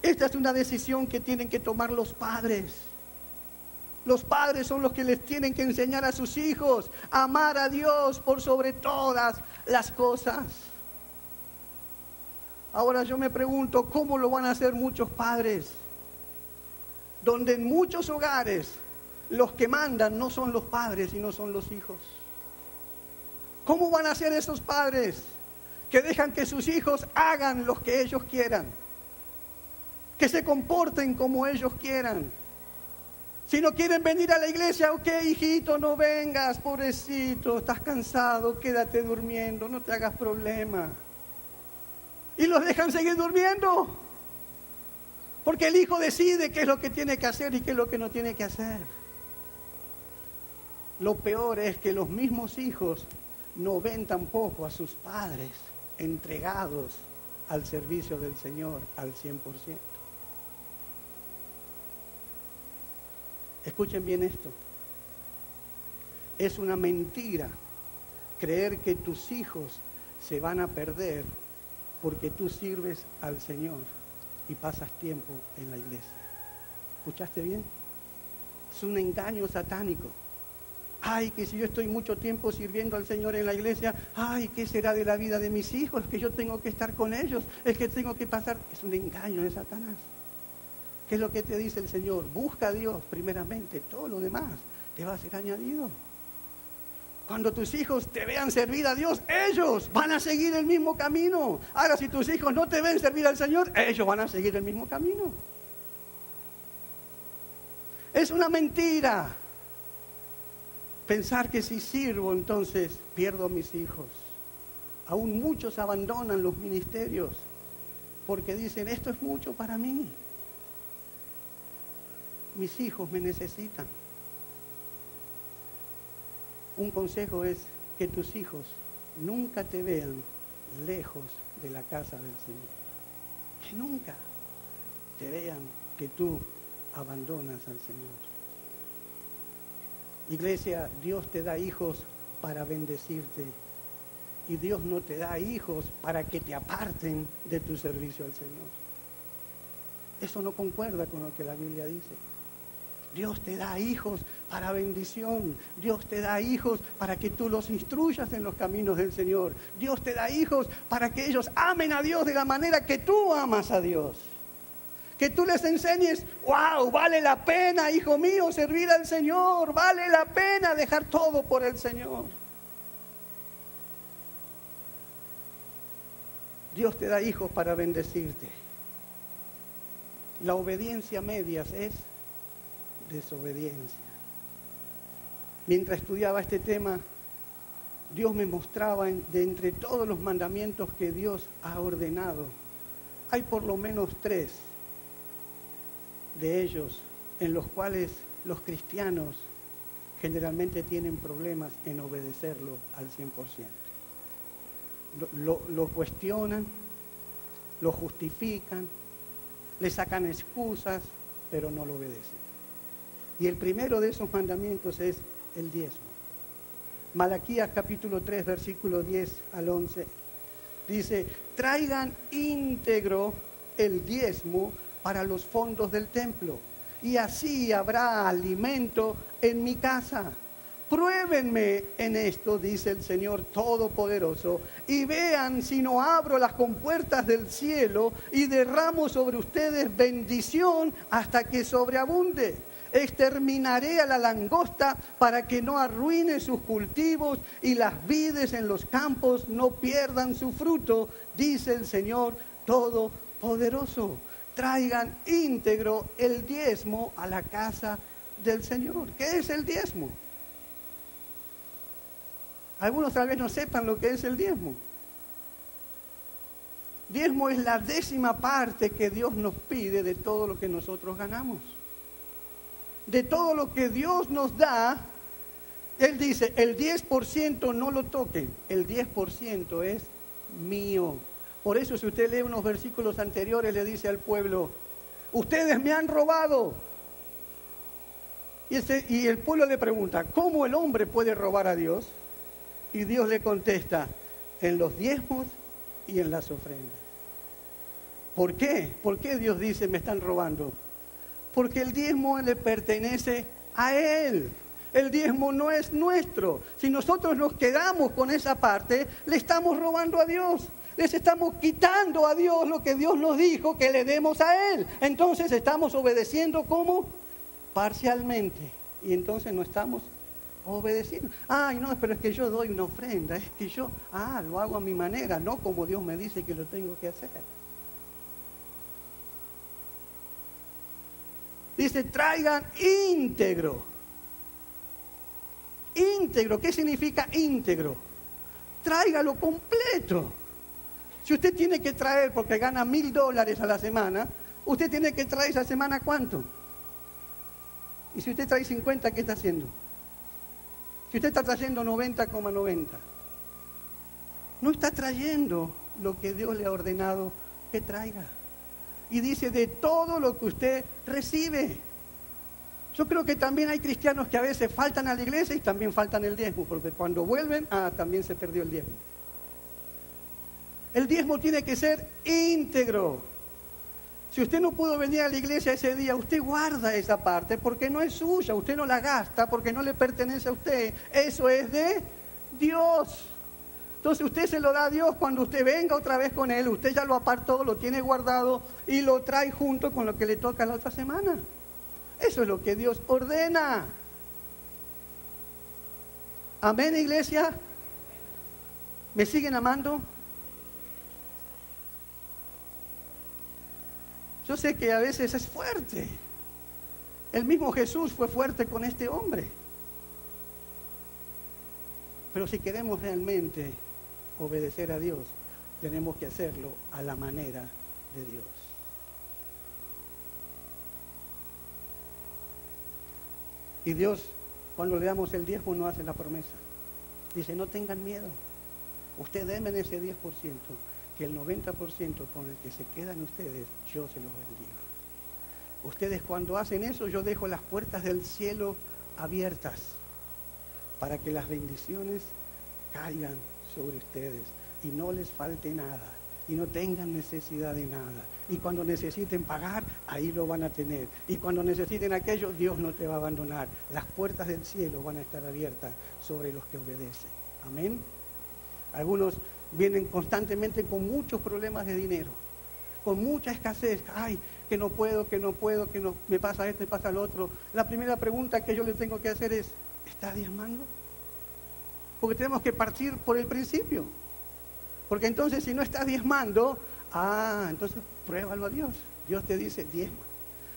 Esta es una decisión que tienen que tomar los padres. Los padres son los que les tienen que enseñar a sus hijos a amar a Dios por sobre todas las cosas. Ahora yo me pregunto, ¿cómo lo van a hacer muchos padres? Donde en muchos hogares los que mandan no son los padres, sino son los hijos. ¿Cómo van a hacer esos padres que dejan que sus hijos hagan lo que ellos quieran? Que se comporten como ellos quieran. Si no quieren venir a la iglesia, ok, hijito, no vengas, pobrecito, estás cansado, quédate durmiendo, no te hagas problema. Y los dejan seguir durmiendo, porque el hijo decide qué es lo que tiene que hacer y qué es lo que no tiene que hacer. Lo peor es que los mismos hijos no ven tampoco a sus padres entregados al servicio del Señor al 100%. Escuchen bien esto. Es una mentira creer que tus hijos se van a perder porque tú sirves al Señor y pasas tiempo en la iglesia. ¿Escuchaste bien? Es un engaño satánico. Ay, que si yo estoy mucho tiempo sirviendo al Señor en la iglesia, ay, ¿qué será de la vida de mis hijos? Que yo tengo que estar con ellos, es que tengo que pasar. Es un engaño de Satanás. ¿Qué es lo que te dice el Señor? Busca a Dios primeramente, todo lo demás te va a ser añadido. Cuando tus hijos te vean servir a Dios, ellos van a seguir el mismo camino. Ahora, si tus hijos no te ven servir al Señor, ellos van a seguir el mismo camino. Es una mentira pensar que si sirvo, entonces pierdo a mis hijos. Aún muchos abandonan los ministerios porque dicen, esto es mucho para mí. Mis hijos me necesitan. Un consejo es que tus hijos nunca te vean lejos de la casa del Señor. Que nunca te vean que tú abandonas al Señor. Iglesia, Dios te da hijos para bendecirte. Y Dios no te da hijos para que te aparten de tu servicio al Señor. Eso no concuerda con lo que la Biblia dice. Dios te da hijos para bendición. Dios te da hijos para que tú los instruyas en los caminos del Señor. Dios te da hijos para que ellos amen a Dios de la manera que tú amas a Dios. Que tú les enseñes, wow, vale la pena, hijo mío, servir al Señor. Vale la pena dejar todo por el Señor. Dios te da hijos para bendecirte. La obediencia a medias es desobediencia. Mientras estudiaba este tema, Dios me mostraba de entre todos los mandamientos que Dios ha ordenado, hay por lo menos 3 de ellos en los cuales los cristianos generalmente tienen problemas en obedecerlo al 100%. Lo cuestionan, lo justifican, le sacan excusas, pero no lo obedecen. Y el primero de esos mandamientos es el diezmo. Malaquías capítulo 3, versículo 10 al 11, dice, traigan íntegro el diezmo para los fondos del templo, y así habrá alimento en mi casa. Pruébenme en esto, dice el Señor Todopoderoso, y vean si no abro las compuertas del cielo y derramo sobre ustedes bendición hasta que sobreabunde. Exterminaré a la langosta para que no arruine sus cultivos y las vides en los campos no pierdan su fruto, dice el Señor Todopoderoso. Traigan íntegro el diezmo a la casa del Señor. ¿Qué es el diezmo? Algunos tal vez no sepan lo que es el diezmo. Diezmo es la 10ª parte que Dios nos pide de todo lo que nosotros ganamos. De todo lo que Dios nos da, Él dice, el 10% no lo toquen, el 10% es mío. Por eso si usted lee unos versículos anteriores, le dice al pueblo, ustedes me han robado. Y el pueblo le pregunta, ¿cómo el hombre puede robar a Dios? Y Dios le contesta, en los diezmos y en las ofrendas. ¿Por qué? ¿Por qué Dios dice, me están robando? Porque el diezmo le pertenece a Él. El diezmo no es nuestro. Si nosotros nos quedamos con esa parte, le estamos robando a Dios. Les estamos quitando a Dios lo que Dios nos dijo que le demos a Él. Entonces estamos obedeciendo ¿cómo? Parcialmente. Y entonces no estamos obedeciendo. Ay, no, pero es que yo doy una ofrenda. Es que yo, lo hago a mi manera, no como Dios me dice que lo tengo que hacer. Dice, traigan íntegro. Íntegro, ¿qué significa íntegro? Tráigalo completo. Si usted tiene que traer, porque gana $1,000 a la semana, usted tiene que traer esa semana ¿cuánto? Y si usted trae 50, ¿qué está haciendo? Si usted está trayendo 90,90, no está trayendo lo que Dios le ha ordenado que traiga. Y dice, de todo lo que usted recibe. Yo creo que también hay cristianos que a veces faltan a la iglesia y también faltan el diezmo, porque cuando vuelven, también se perdió el diezmo. El diezmo tiene que ser íntegro. Si usted no pudo venir a la iglesia ese día, usted guarda esa parte porque no es suya, usted no la gasta porque no le pertenece a usted. Eso es de Dios. Entonces usted se lo da a Dios cuando usted venga otra vez con Él, usted ya lo apartó, lo tiene guardado y lo trae junto con lo que le toca la otra semana. Eso es lo que Dios ordena. Amén, iglesia. ¿Me siguen amando? Yo sé que a veces es fuerte. El mismo Jesús fue fuerte con este hombre. Pero si queremos realmente obedecer a Dios, tenemos que hacerlo a la manera de Dios. Y Dios, cuando le damos el diezmo, no hace la promesa. Dice, no tengan miedo. Ustedes denme ese 10%, que el 90% con el que se quedan ustedes, yo se los bendigo. Ustedes cuando hacen eso, yo dejo las puertas del cielo abiertas para que las bendiciones caigan sobre ustedes y no les falte nada y no tengan necesidad de nada. Y cuando necesiten pagar, ahí lo van a tener. Y cuando necesiten aquello, Dios no te va a abandonar. Las puertas del cielo van a estar abiertas sobre los que obedecen. Amén. Algunos vienen constantemente con muchos problemas de dinero, con mucha escasez. Ay, que no puedo, que no me pasa esto, me pasa lo otro. La primera pregunta que yo le tengo que hacer es, ¿estás diezmando? Porque tenemos que partir por el principio. Porque entonces si no estás diezmando, entonces pruébalo a Dios. Dios te dice, diezma.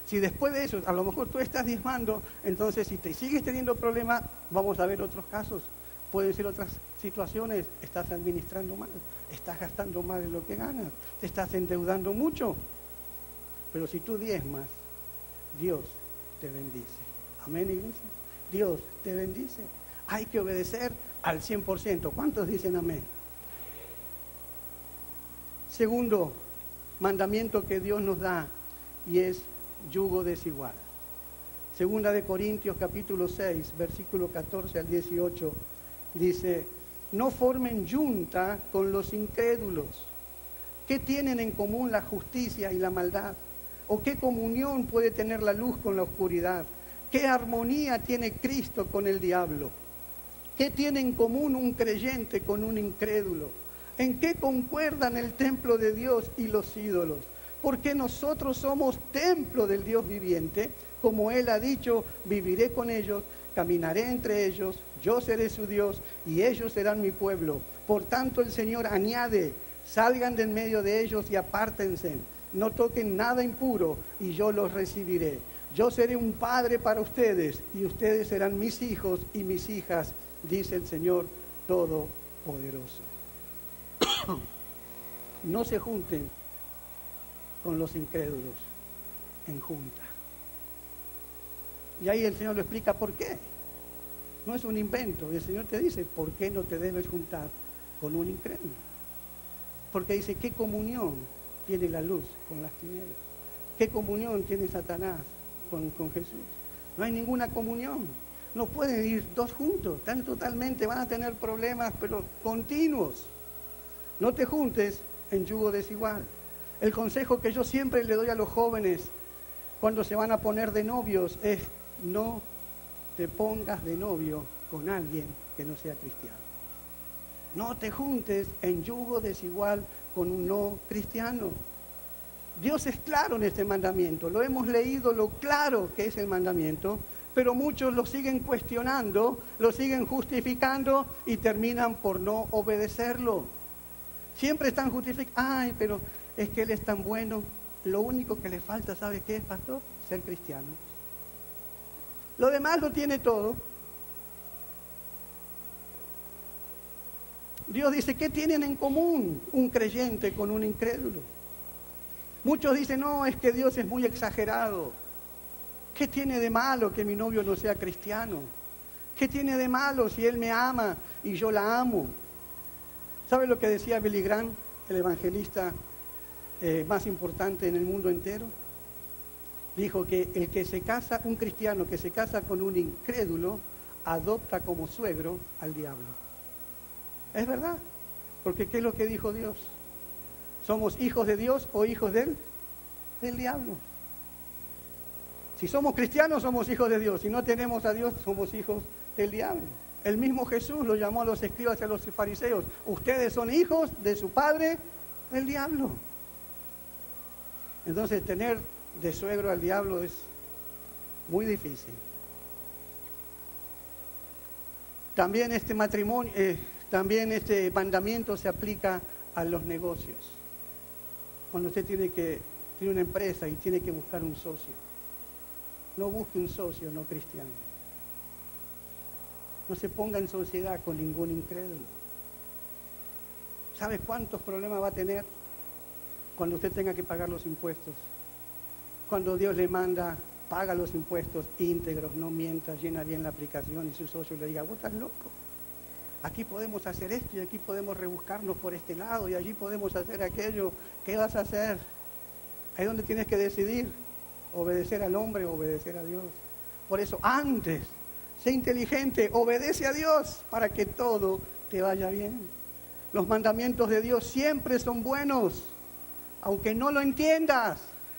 Si después de eso, a lo mejor tú estás diezmando, entonces si te sigues teniendo problemas, vamos a ver otros casos. Pueden ser otras situaciones, estás administrando mal, estás gastando más de lo que ganas, te estás endeudando mucho. Pero si tú diezmas, Dios te bendice. Amén, iglesia. Dios te bendice. Hay que obedecer al 100%. ¿Cuántos dicen amén? Segundo mandamiento que Dios nos da, y es yugo desigual. Segunda de Corintios capítulo 6, versículo 14 al 18, dice, no formen yunta con los incrédulos. ¿Qué tienen en común la justicia y la maldad? ¿O qué comunión puede tener la luz con la oscuridad? ¿Qué armonía tiene Cristo con el diablo? ¿Qué tiene en común un creyente con un incrédulo? ¿En qué concuerdan el templo de Dios y los ídolos? Porque nosotros somos templo del Dios viviente, como Él ha dicho, viviré con ellos, caminaré entre ellos, yo seré su Dios y ellos serán mi pueblo. Por tanto el Señor añade, salgan de en medio de ellos y apártense, no toquen nada impuro y yo los recibiré. Yo seré un padre para ustedes y ustedes serán mis hijos y mis hijas, dice el Señor Todopoderoso. No se junten con los incrédulos en junta. Y ahí el Señor lo explica por qué. No es un invento. El Señor te dice, ¿por qué no te debes juntar con un incrédulo? Porque dice, ¿qué comunión tiene la luz con las tinieblas? ¿Qué comunión tiene Satanás con Jesús? No hay ninguna comunión. No pueden ir dos juntos. Están totalmente, van a tener problemas, pero continuos. No te juntes en yugo desigual. El consejo que yo siempre le doy a los jóvenes cuando se van a poner de novios es, no te pongas de novio con alguien que no sea cristiano. No te juntes en yugo desigual con un no cristiano. Dios es claro en este mandamiento, lo hemos leído lo claro que es el mandamiento, pero muchos lo siguen cuestionando, lo siguen justificando y terminan por no obedecerlo. Siempre están justificando, ay, pero es que Él es tan bueno. Lo único que le falta, ¿sabe qué es, pastor? Ser cristiano. Lo demás lo tiene todo. Dios dice, ¿qué tienen en común un creyente con un incrédulo? Muchos dicen, no, es que Dios es muy exagerado. ¿Qué tiene de malo que mi novio no sea cristiano? ¿Qué tiene de malo si Él me ama y yo la amo? ¿Sabe lo que decía Billy Graham, el evangelista más importante en el mundo entero? Dijo que el que se casa, un cristiano que se casa con un incrédulo, adopta como suegro al diablo. Es verdad, porque ¿qué es lo que dijo Dios? ¿Somos hijos de Dios o hijos del diablo? Si somos cristianos, somos hijos de Dios. Si no tenemos a Dios, somos hijos del diablo. El mismo Jesús lo llamó a los escribas y a los fariseos: ustedes son hijos de su padre, el diablo. Entonces, tener de suegro al diablo es muy difícil. También este matrimonio, también este mandamiento se aplica a los negocios. Cuando usted tiene una empresa y tiene que buscar un socio, no busque un socio no cristiano. No se ponga en sociedad con ningún incrédulo. ¿Sabe cuántos problemas va a tener cuando usted tenga que pagar los impuestos? Cuando Dios le manda: paga los impuestos íntegros, no mientas, llena bien la aplicación, y su socio le diga: vos estás loco. Aquí podemos hacer esto y aquí podemos rebuscarnos por este lado y allí podemos hacer aquello. ¿Qué vas a hacer? Ahí es donde tienes que decidir: obedecer al hombre o obedecer a Dios. Por eso, antes, sé inteligente, obedece a Dios para que todo te vaya bien. Los mandamientos de Dios siempre son buenos, aunque no lo entiendas.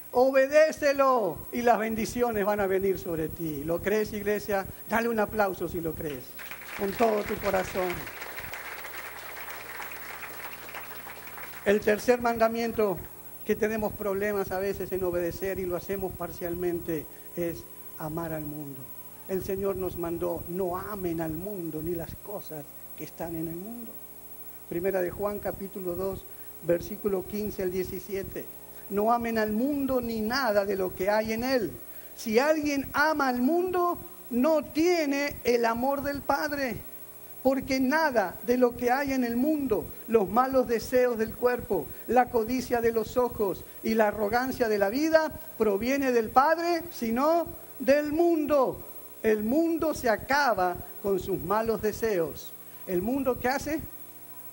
Obedécelo y las bendiciones van a venir sobre ti. ¿Lo crees, iglesia? Dale un aplauso si lo crees, con todo tu corazón. El tercer mandamiento que tenemos problemas a veces en obedecer y lo hacemos parcialmente es amar al mundo. El Señor nos mandó: no amen al mundo ni las cosas que están en el mundo. Primera de Juan capítulo 2, versículo 15 al 17. No amen al mundo ni nada de lo que hay en él. Si alguien ama al mundo, no tiene el amor del Padre. Porque nada de lo que hay en el mundo, los malos deseos del cuerpo, la codicia de los ojos y la arrogancia de la vida, proviene del Padre, sino del mundo. El mundo se acaba con sus malos deseos. ¿El mundo qué hace?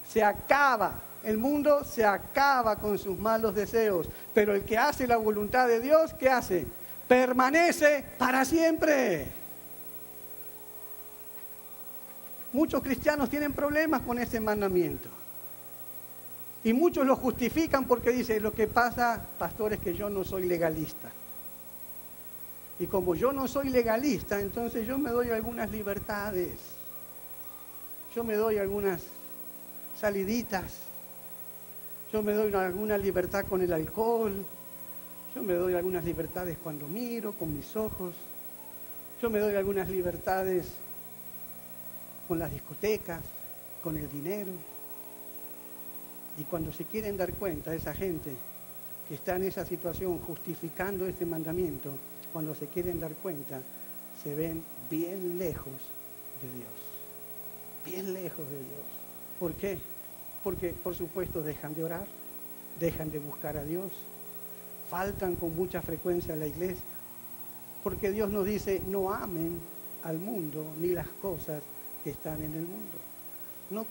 Se acaba. El mundo se acaba con sus malos deseos. Pero el que hace la voluntad de Dios, ¿qué hace? Permanece para siempre. Muchos cristianos tienen problemas con ese mandamiento. Y muchos lo justifican porque dicen: lo que pasa, pastor, es que yo no soy legalista. Y como yo no soy legalista, entonces yo me doy algunas libertades. Yo me doy algunas saliditas. Yo me doy alguna libertad con el alcohol. Yo me doy algunas libertades cuando miro con mis ojos. Yo me doy algunas libertades con las discotecas, con el dinero. Y cuando se quieren dar cuenta, esa gente que está en esa situación justificando este mandamiento, cuando se quieren dar cuenta, se ven bien lejos de Dios. Bien lejos de Dios. ¿Por qué? Porque, por supuesto, dejan de orar, dejan de buscar a Dios, faltan con mucha frecuencia a la iglesia. Porque Dios nos dice: no amen al mundo ni las cosas que están en el mundo. No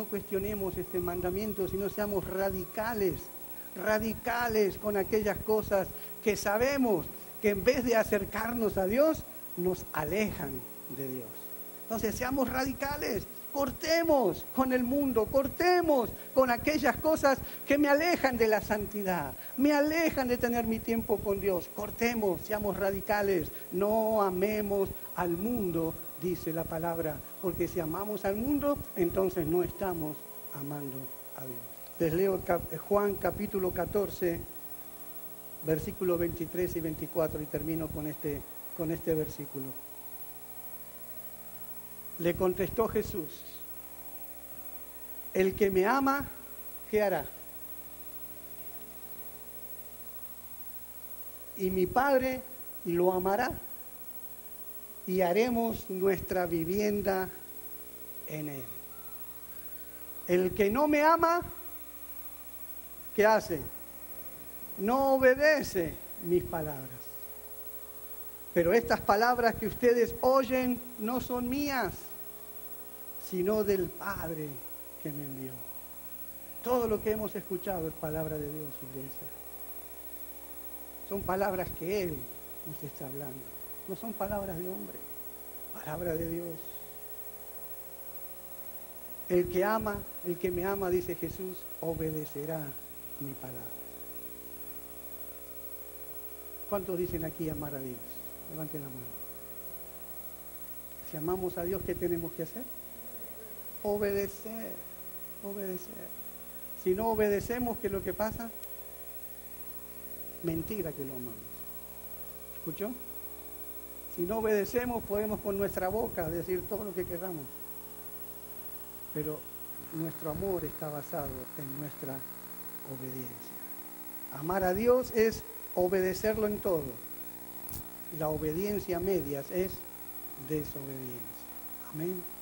cuestionemos este mandamiento, sino seamos radicales con aquellas cosas que sabemos que en vez de acercarnos a Dios, nos alejan de Dios. Entonces, seamos radicales. Cortemos con el mundo, cortemos con aquellas cosas que me alejan de la santidad, me alejan de tener mi tiempo con Dios. Cortemos, seamos radicales, no amemos al mundo, dice la palabra, porque si amamos al mundo, entonces no estamos amando a Dios. Les leo Juan capítulo 14, versículos 23 y 24 y termino con este versículo. Le contestó Jesús: el que me ama, ¿qué hará? Y mi Padre lo amará, y haremos nuestra vivienda en él. El que no me ama, ¿qué hace? No obedece mis palabras. Pero estas palabras que ustedes oyen no son mías, sino del Padre que me envió. Todo lo que hemos escuchado es palabra de Dios, iglesia. Son palabras que Él nos está hablando. No son palabras de hombre, palabra de Dios. El que ama, el que me ama, dice Jesús, obedecerá mi palabra. ¿Cuántos dicen aquí amar a Dios? Levanten la mano. Si amamos a Dios, ¿qué tenemos que hacer? Obedecer, obedecer. Si no obedecemos, ¿qué es lo que pasa? Mentira que lo amamos. ¿Escuchó? Si no obedecemos, podemos con nuestra boca decir todo lo que queramos. Pero nuestro amor está basado en nuestra obediencia. Amar a Dios es obedecerlo en todo. La obediencia a medias es desobediencia. Amén.